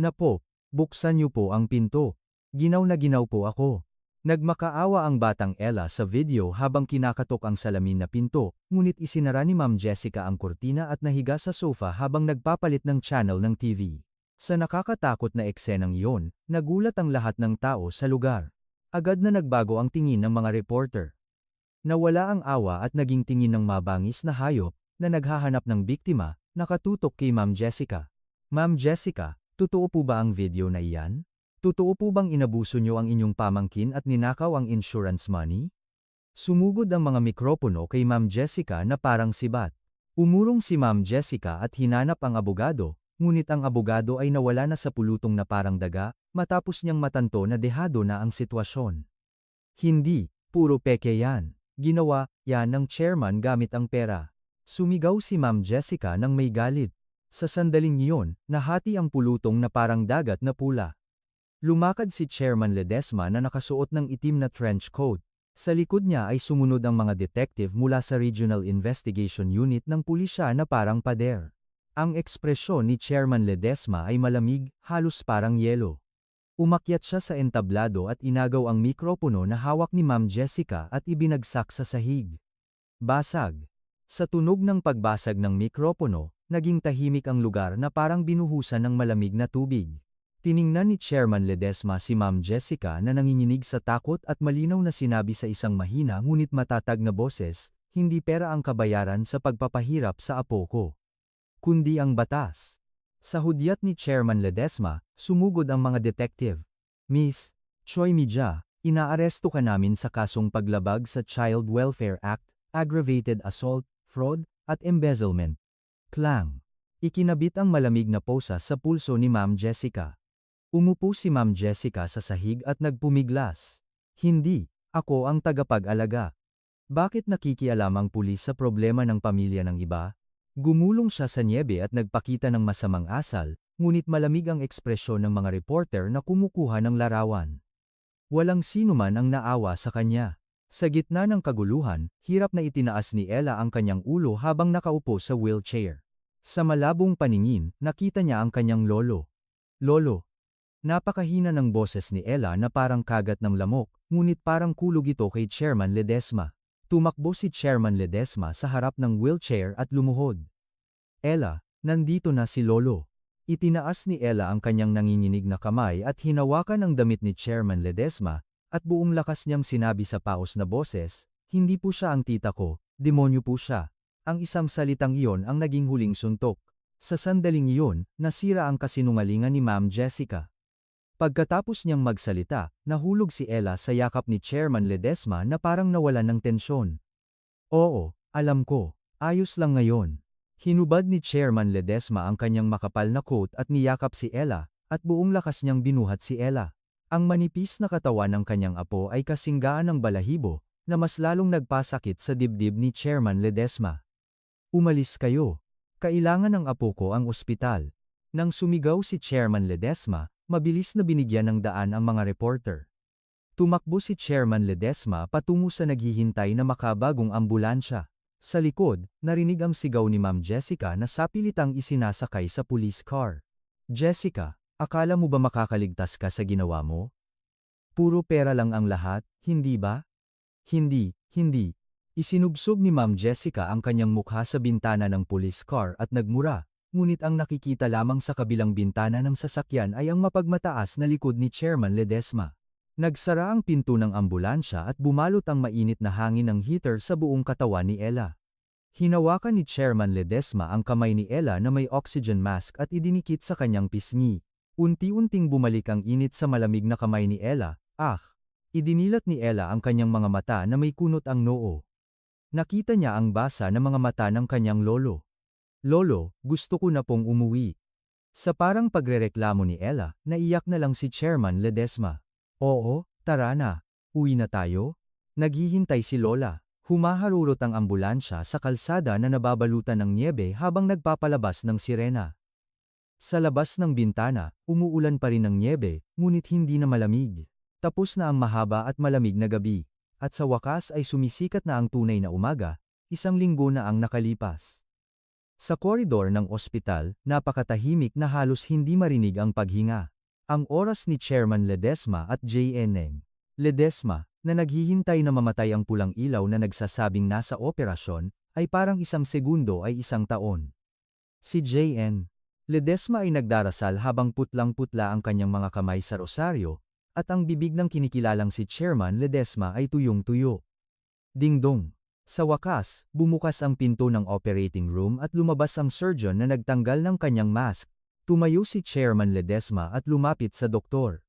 Na po, buksan niyo po ang pinto. Ginaw na ginaw po ako. Nagmakaawa ang batang Ella sa video habang kinakatok ang salamin na pinto, ngunit isinara ni Ma'am Jessica ang kurtina at nahiga sa sofa habang nagpapalit ng channel ng TV. Sa nakakatakot na eksenang iyon, nagulat ang lahat ng tao sa lugar. Agad na nagbago ang tingin ng mga reporter. Nawala ang awa at naging tingin ng mabangis na hayop na naghahanap ng biktima, nakatutok kay Ma'am Jessica. Ma'am Jessica, totoo po ba ang video na iyan? Totoo po bang inabuso niyo ang inyong pamangkin at ninakaw ang insurance money? Sumugod ang mga mikropono kay Ma'am Jessica na parang sibat. Umurong si Ma'am Jessica at hinanap ang abogado, ngunit ang abogado ay nawala na sa pulutong na parang daga, matapos niyang matanto na dehado na ang sitwasyon. Hindi, puro peke yan. Ginawa yan ng chairman gamit ang pera. Sumigaw si Ma'am Jessica nang may galit. Sa sandaling iyon, nahati ang pulutong na parang dagat na pula. Lumakad si Chairman Ledesma na nakasuot ng itim na trench coat. Sa likod niya ay sumunod ang mga detective mula sa Regional Investigation Unit ng pulisya na parang pader. Ang ekspresyon ni Chairman Ledesma ay malamig, halos parang yelo. Umakyat siya sa entablado at inagaw ang mikropono na hawak ni Ma'am Jessica at ibinagsak sa sahig. Basag. Sa tunog ng pagbasag ng mikropono, naging tahimik ang lugar na parang binuhusan ng malamig na tubig. Tiningnan ni Chairman Ledesma si Ma'am Jessica na nanginginig sa takot at malinaw na sinabi sa isang mahina ngunit matatag na boses, hindi pera ang kabayaran sa pagpapahirap sa apo ko, kundi ang batas. Sa hudyat ni Chairman Ledesma, sumugod ang mga detective. Miss Choi Mija, inaaresto ka namin sa kasong paglabag sa Child Welfare Act, aggravated assault, fraud, at embezzlement. Klang. Ikinabit ang malamig na posa sa pulso ni Ma'am Jessica. Umupo si Ma'am Jessica sa sahig at nagpumiglas. Hindi, ako ang tagapag-alaga. Bakit nakikialam ang pulis sa problema ng pamilya ng iba? Gumulong siya sa niebe at nagpakita ng masamang asal, ngunit malamig ang ekspresyon ng mga reporter na kumukuha ng larawan. Walang sino man ang naawa sa kanya. Sa gitna ng kaguluhan, hirap na itinaas ni Ella ang kanyang ulo habang nakaupo sa wheelchair. Sa malabong paningin, nakita niya ang kanyang lolo. Lolo. Napakahina ng boses ni Ella na parang kagat ng lamok, ngunit parang kulog ito kay Chairman Ledesma. Tumakbo si Chairman Ledesma sa harap ng wheelchair at lumuhod. Ella, nandito na si Lolo. Itinaas ni Ella ang kanyang nanginginig na kamay at hinawakan ang damit ni Chairman Ledesma, at buong lakas niyang sinabi sa paos na boses, hindi po siya ang tita ko, demonyo po siya. Ang isang salitang iyon ang naging huling suntok. Sa sandaling iyon, nasira ang kasinungalingan ni Ma'am Jessica. Pagkatapos niyang magsalita, nahulog si Ella sa yakap ni Chairman Ledesma na parang nawalan ng tensyon. Oo, alam ko, ayos lang ngayon. Hinubad ni Chairman Ledesma ang kanyang makapal na coat at niyakap si Ella, at buong lakas niyang binuhat si Ella. Ang manipis na katawan ng kanyang apo ay kasinggaan ng balahibo, na mas lalong nagpasakit sa dibdib ni Chairman Ledesma. Umalis kayo. Kailangan ng apo ko ang ospital. Nang sumigaw si Chairman Ledesma, mabilis na binigyan ng daan ang mga reporter. Tumakbo si Chairman Ledesma patungo sa naghihintay na makabagong ambulansya. Sa likod, narinig ang sigaw ni Ma'am Jessica na sapilitang isinasakay sa police car. Jessica, akala mo ba makakaligtas ka sa ginawa mo? Puro pera lang ang lahat, hindi ba? Hindi, hindi. Isinubsob ni Ma'am Jessica ang kanyang mukha sa bintana ng police car at nagmura. Ngunit ang nakikita lamang sa kabilang bintana ng sasakyan ay ang mapagmataas na likod ni Chairman Ledesma. Nagsara ang pinto ng ambulansya at bumalot ang mainit na hangin ng heater sa buong katawan ni Ella. Hinawakan ni Chairman Ledesma ang kamay ni Ella na may oxygen mask at idinikit sa kanyang pisngi. Unti-unting bumalik ang init sa malamig na kamay ni Ella. Idinilat ni Ella ang kanyang mga mata na may kunot ang noo. Nakita niya ang basa ng mga mata ng kanyang lolo. Lolo, gusto ko na pong umuwi. Sa parang pagrereklamo ni Ella, naiyak na lang si Chairman Ledesma. Oo, tara na. Uwi na tayo? Naghihintay si Lola. Humaharurot ang ambulansya sa kalsada na nababalutan ng niebe habang nagpapalabas ng sirena. Sa labas ng bintana, umuulan pa rin ng niebe, ngunit hindi na malamig. Tapos na ang mahaba at malamig na gabi, at sa wakas ay sumisikat na ang tunay na umaga, 1 linggo na ang nakalipas. Sa koridor ng ospital, napakatahimik na halos hindi marinig ang paghinga. Ang oras ni Chairman Ledesma at JNN. Ledesma, na naghihintay na mamatay ang pulang ilaw na nagsasabing nasa operasyon, ay parang 1 segundo ay 1 taon. Si JN. Ledesma ay nagdarasal habang putlang-putla ang kanyang mga kamay sa rosaryo, at ang bibig ng kinikilalang si Chairman Ledesma ay tuyong-tuyo. Dingdong. Sa wakas, bumukas ang pinto ng operating room at lumabas ang surgeon na nagtanggal ng kanyang mask. Tumayo si Chairman Ledesma at lumapit sa doktor.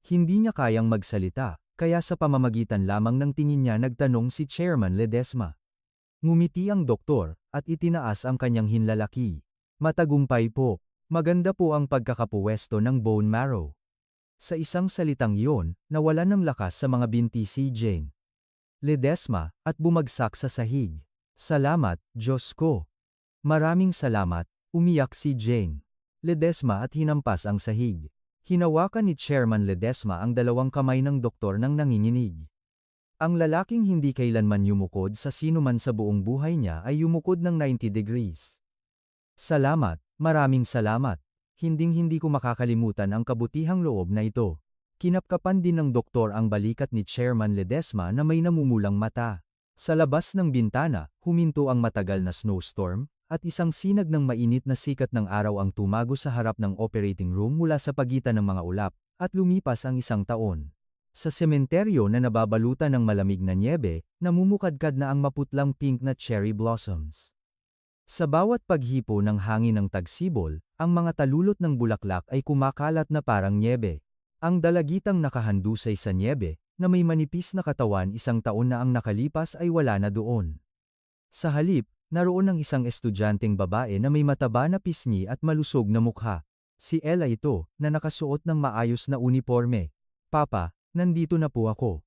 Hindi niya kayang magsalita, kaya sa pamamagitan lamang ng tingin niya nagtanong si Chairman Ledesma. Ngumiti ang doktor, at itinaas ang kanyang hinlalaki. Matagumpay po. Maganda po ang pagkakapuwesto ng bone marrow. Sa isang salitang iyon, nawalan ng lakas sa mga binti si Jane Ledesma, at bumagsak sa sahig. Salamat, Diyos ko. Maraming salamat, umiyak si Jane Ledesma at hinampas ang sahig. Hinawakan ni Chairman Ledesma ang 2 kamay ng doktor nang nanginginig. Ang lalaking hindi kailanman yumukod sa sinuman sa buong buhay niya ay yumukod ng 90 degrees. Salamat, maraming salamat. Hinding-hindi ko makakalimutan ang kabutihang loob na ito. Kinapkapan din ng doktor ang balikat ni Chairman Ledesma na may namumulang mata. Sa labas ng bintana, huminto ang matagal na snowstorm, at isang sinag ng mainit na sikat ng araw ang tumago sa harap ng operating room mula sa pagitan ng mga ulap, at lumipas ang 1 taon. Sa sementeryo na nababalutan ng malamig na nyebe, namumukadkad na ang maputlang pink na cherry blossoms. Sa bawat paghipo ng hangin ng tagsibol, ang mga talulot ng bulaklak ay kumakalat na parang nyebe. Ang dalagitang nakahandusay sa nyebe, na may manipis na katawan 1 taon na ang nakalipas ay wala na doon. Sa halip, naroon ang isang estudyanteng babae na may mataba na pisngi at malusog na mukha. Si Ella ito, na nakasuot ng maayos na uniforme. Papa, nandito na po ako.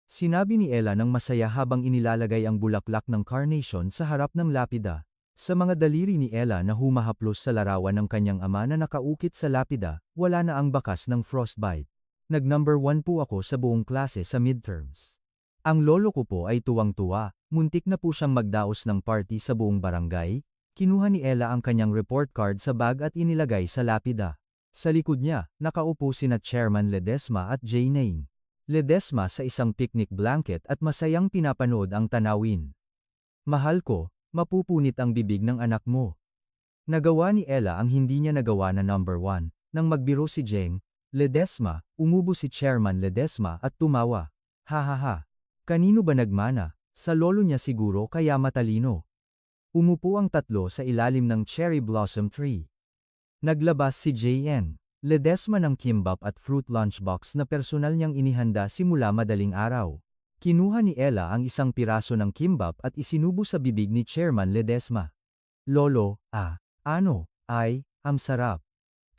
Sinabi ni Ella nang masaya habang inilalagay ang bulaklak ng carnation sa harap ng lapida. Sa mga daliri ni Ella na humahaplos sa larawan ng kanyang ama na nakaukit sa lapida, wala na ang bakas ng frostbite. Nag-number 1 po ako sa buong klase sa midterms. Ang lolo ko po ay tuwang-tuwa, muntik na po siyang magdaos ng party sa buong barangay. Kinuha ni Ella ang kanyang report card sa bag at inilagay sa lapida. Sa likod niya, nakaupo sina Chairman Ledesma at Jane Ledesma sa isang picnic blanket at masayang pinapanood ang tanawin. Mahal ko, mapupunit ang bibig ng anak mo. Nagawa ni Ella ang hindi niya nagawa na number 1, nang magbiro si Jane Ledesma, umubo si Chairman Ledesma at tumawa. Hahaha. Kanino ba nagmana? Sa lolo niya siguro kaya matalino. Umupo ang 3 sa ilalim ng cherry blossom tree. Naglabas si J.N. Ledesma ng kimbap at fruit lunchbox na personal niyang inihanda simula madaling araw. Kinuha ni Ella ang 1 piraso ng kimbap at isinubo sa bibig ni Chairman Ledesma. Lolo, ano, ay, ang sarap.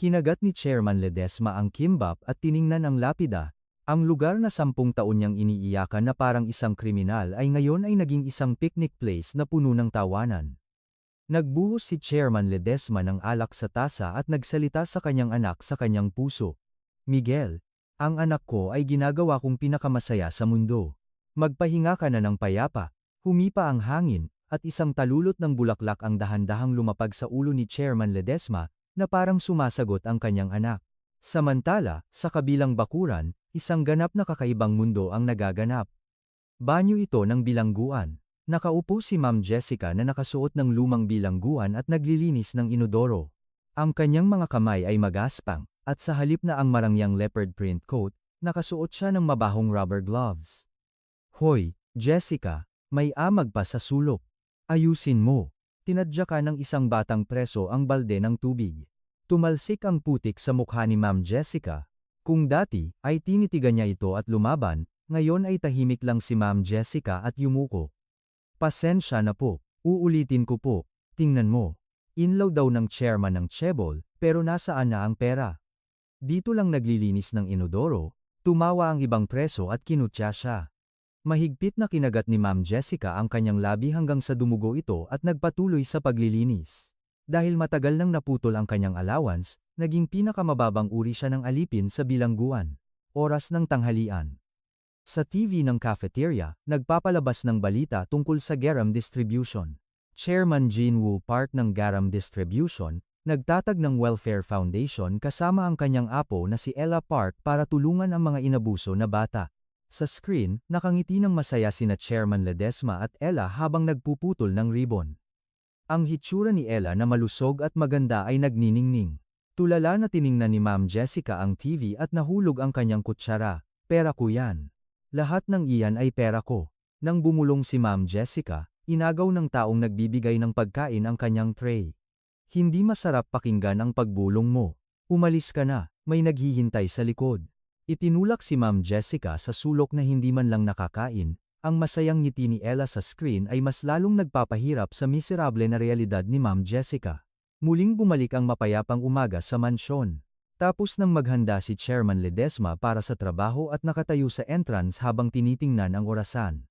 Kinagat ni Chairman Ledesma ang kimbap at tiningnan ang lapida. Ang lugar na 10 taon niyang iniiyakan na parang isang kriminal ay ngayon ay naging isang picnic place na puno ng tawanan. Nagbuhos si Chairman Ledesma ng alak sa tasa at nagsalita sa kanyang anak sa kanyang puso. Miguel, ang anak ko ay ginagawa kong pinakamasaya sa mundo. Magpahinga ka na ng payapa. Humipa ang hangin, at isang talulot ng bulaklak ang dahan-dahang lumapag sa ulo ni Chairman Ledesma, na parang sumasagot ang kanyang anak. Samantala, sa kabilang bakuran, isang ganap na kakaibang mundo ang nagaganap. Banyo ito ng bilangguan. Nakaupo si Ma'am Jessica na nakasuot ng lumang bilangguan at naglilinis ng inodoro. Ang kanyang mga kamay ay magaspang, at sa halip na ang marangyang leopard print coat, nakasuot siya ng mabahong rubber gloves. Hoy, Jessica, may amag pa sa sulok. Ayusin mo. Tinadya ka ng isang batang preso ang balde ng tubig. Tumalsik ang putik sa mukha ni Ma'am Jessica. Kung dati, ay tinitigan niya ito at lumaban, ngayon ay tahimik lang si Ma'am Jessica at yumuko. Pasensya na po, uulitin ko po, tingnan mo. Inlaw daw ng chairman ng Chebol, pero nasaan na ang pera? Dito lang naglilinis ng inodoro, tumawa ang ibang preso at kinutya siya. Mahigpit na kinagat ni Ma'am Jessica ang kanyang labi hanggang sa dumugo ito at nagpatuloy sa paglilinis. Dahil matagal nang naputol ang kanyang allowance, naging pinakamababang uri siya ng alipin sa bilangguan. oras ng tanghalian. Sa TV ng cafeteria, nagpapalabas ng balita tungkol sa Garam Distribution. Chairman Jin-woo Park ng Garam Distribution, nagtatag ng Welfare Foundation kasama ang kanyang apo na si Ella Park para tulungan ang mga inabuso na bata. Sa screen, nakangiti ng masaya sina Chairman Ledesma at Ella habang nagpuputol ng ribbon. Ang hitsura ni Ella na malusog at maganda ay nagniningning. Tulala na tiningnan ni Ma'am Jessica ang TV at nahulog ang kanyang kutsara. Pera ko yan. Lahat ng iyan ay pera ko. Nang bumulong si Ma'am Jessica, inagaw ng taong nagbibigay ng pagkain ang kanyang tray. Hindi masarap pakinggan ang pagbulong mo. Umalis ka na, may naghihintay sa likod. Itinulak si Ma'am Jessica sa sulok na hindi man lang nakakain. Ang masayang ngiti ni Ella sa screen ay mas lalong nagpapahirap sa miserable na realidad ni Ma'am Jessica. Muling bumalik ang mapayapang umaga sa mansyon. Tapos nang maghanda si Chairman Ledesma para sa trabaho at nakatayo sa entrance habang tinitingnan ang orasan.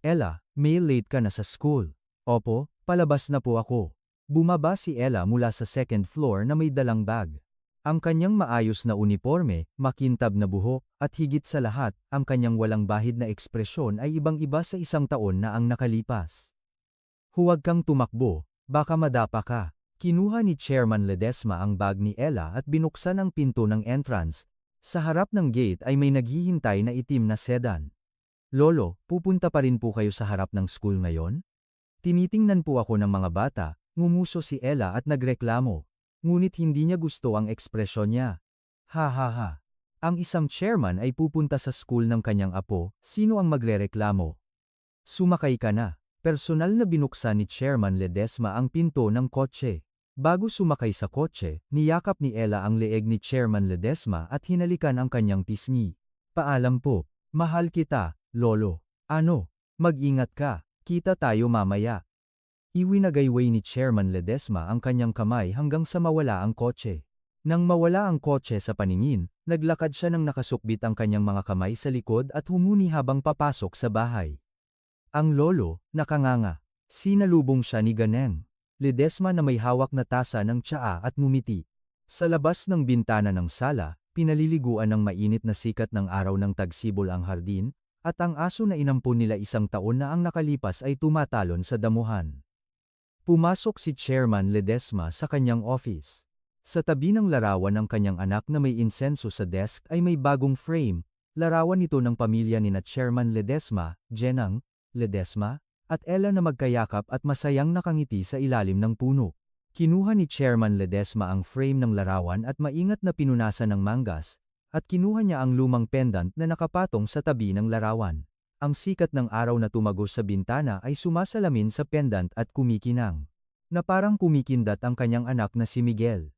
Ella, may late ka na sa school. Opo, palabas na po ako. Bumaba si Ella mula sa second floor na may dalang bag. Ang kanyang maayos na uniforme, makintab na buhok, at higit sa lahat, ang kanyang walang bahid na ekspresyon ay ibang-iba sa isang taon na ang nakalipas. Huwag kang tumakbo, baka madapa ka. Kinuha ni Chairman Ledesma ang bag ni Ella at binuksan ang pinto ng entrance. Sa harap ng gate ay may naghihintay na itim na sedan. Lolo, pupunta pa rin po kayo sa harap ng school ngayon? Tinitingnan po ako ng mga bata, ngumuso si Ella at nagreklamo. Ngunit hindi niya gusto ang ekspresyon niya. Ha ha ha. Ang isang chairman ay pupunta sa school ng kanyang apo, sino ang magrereklamo? Sumakay ka na. Personal na binuksan ni Chairman Ledesma ang pinto ng kotse. Bago sumakay sa kotse, niyakap ni Ella ang leeg ni Chairman Ledesma at hinalikan ang kanyang pisngi. Paalam po, mahal kita, lolo. Ano, mag-ingat ka, kita tayo mamaya. Iwinagayway ni Chairman Ledesma ang kanyang kamay hanggang sa mawala ang kotse. Nang mawala ang kotse sa paningin, naglakad siya nang nakasukbit ang kanyang mga kamay sa likod at humuni habang papasok sa bahay. Ang lolo, nakanganga. Sinalubong siya ni Ganeng Ledesma na may hawak na tasa ng tsaa at ngumiti. Sa labas ng bintana ng sala, pinaliliguan ng mainit na sikat ng araw ng tagsibol ang hardin, at ang aso na inampun nila isang taon na ang nakalipas ay tumatalon sa damuhan. Pumasok si Chairman Ledesma sa kanyang office. Sa tabi ng larawan ng kanyang anak na may insenso sa desk ay may bagong frame, larawan ito ng pamilya ni na Chairman Ledesma, Jenang Ledesma, at Ella na magkayakap at masayang nakangiti sa ilalim ng puno. Kinuha ni Chairman Ledesma ang frame ng larawan at maingat na pinunasan ng manggas, at kinuha niya ang lumang pendant na nakapatong sa tabi ng larawan. Ang sikat ng araw na tumagos sa bintana ay sumasalamin sa pendant at kumikinang. Na parang kumikindat ang kanyang anak na si Miguel.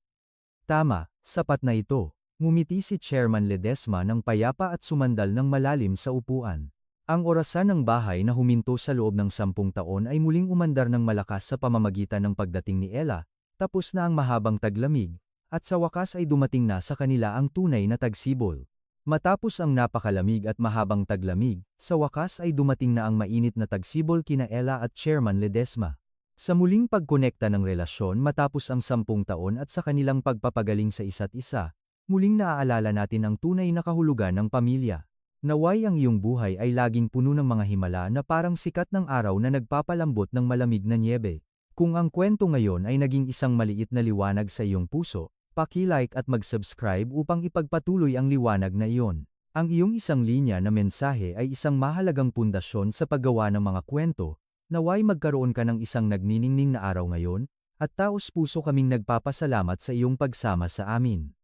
Tama, sapat na ito. Ngumiti si Chairman Ledesma ng payapa at sumandal ng malalim sa upuan. Ang orasan ng bahay na huminto sa loob ng 10 taon ay muling umandar ng malakas sa pamamagitan ng pagdating ni Ella, tapos na ang mahabang taglamig, at sa wakas ay dumating na sa kanila ang tunay na tagsibol. Matapos ang napakalamig at mahabang taglamig, sa wakas ay dumating na ang mainit na tagsibol kina Ella at Chairman Ledesma. Sa muling pagkonekta ng relasyon matapos ang 10 taon at sa kanilang pagpapagaling sa isa't isa, muling naaalala natin ang tunay na kahulugan ng pamilya. Naway ang iyong buhay ay laging puno ng mga himala na parang sikat ng araw na nagpapalambot ng malamig na nyebe. Kung ang kwento ngayon ay naging isang maliit na liwanag sa iyong puso, paki-like at mag-subscribe upang ipagpatuloy ang liwanag na iyon. Ang iyong isang linya na mensahe ay isang mahalagang pundasyon sa paggawa ng mga kwento. Naway magkaroon ka ng isang nagniningning na araw ngayon, at taos puso kaming nagpapasalamat sa iyong pagsama sa amin.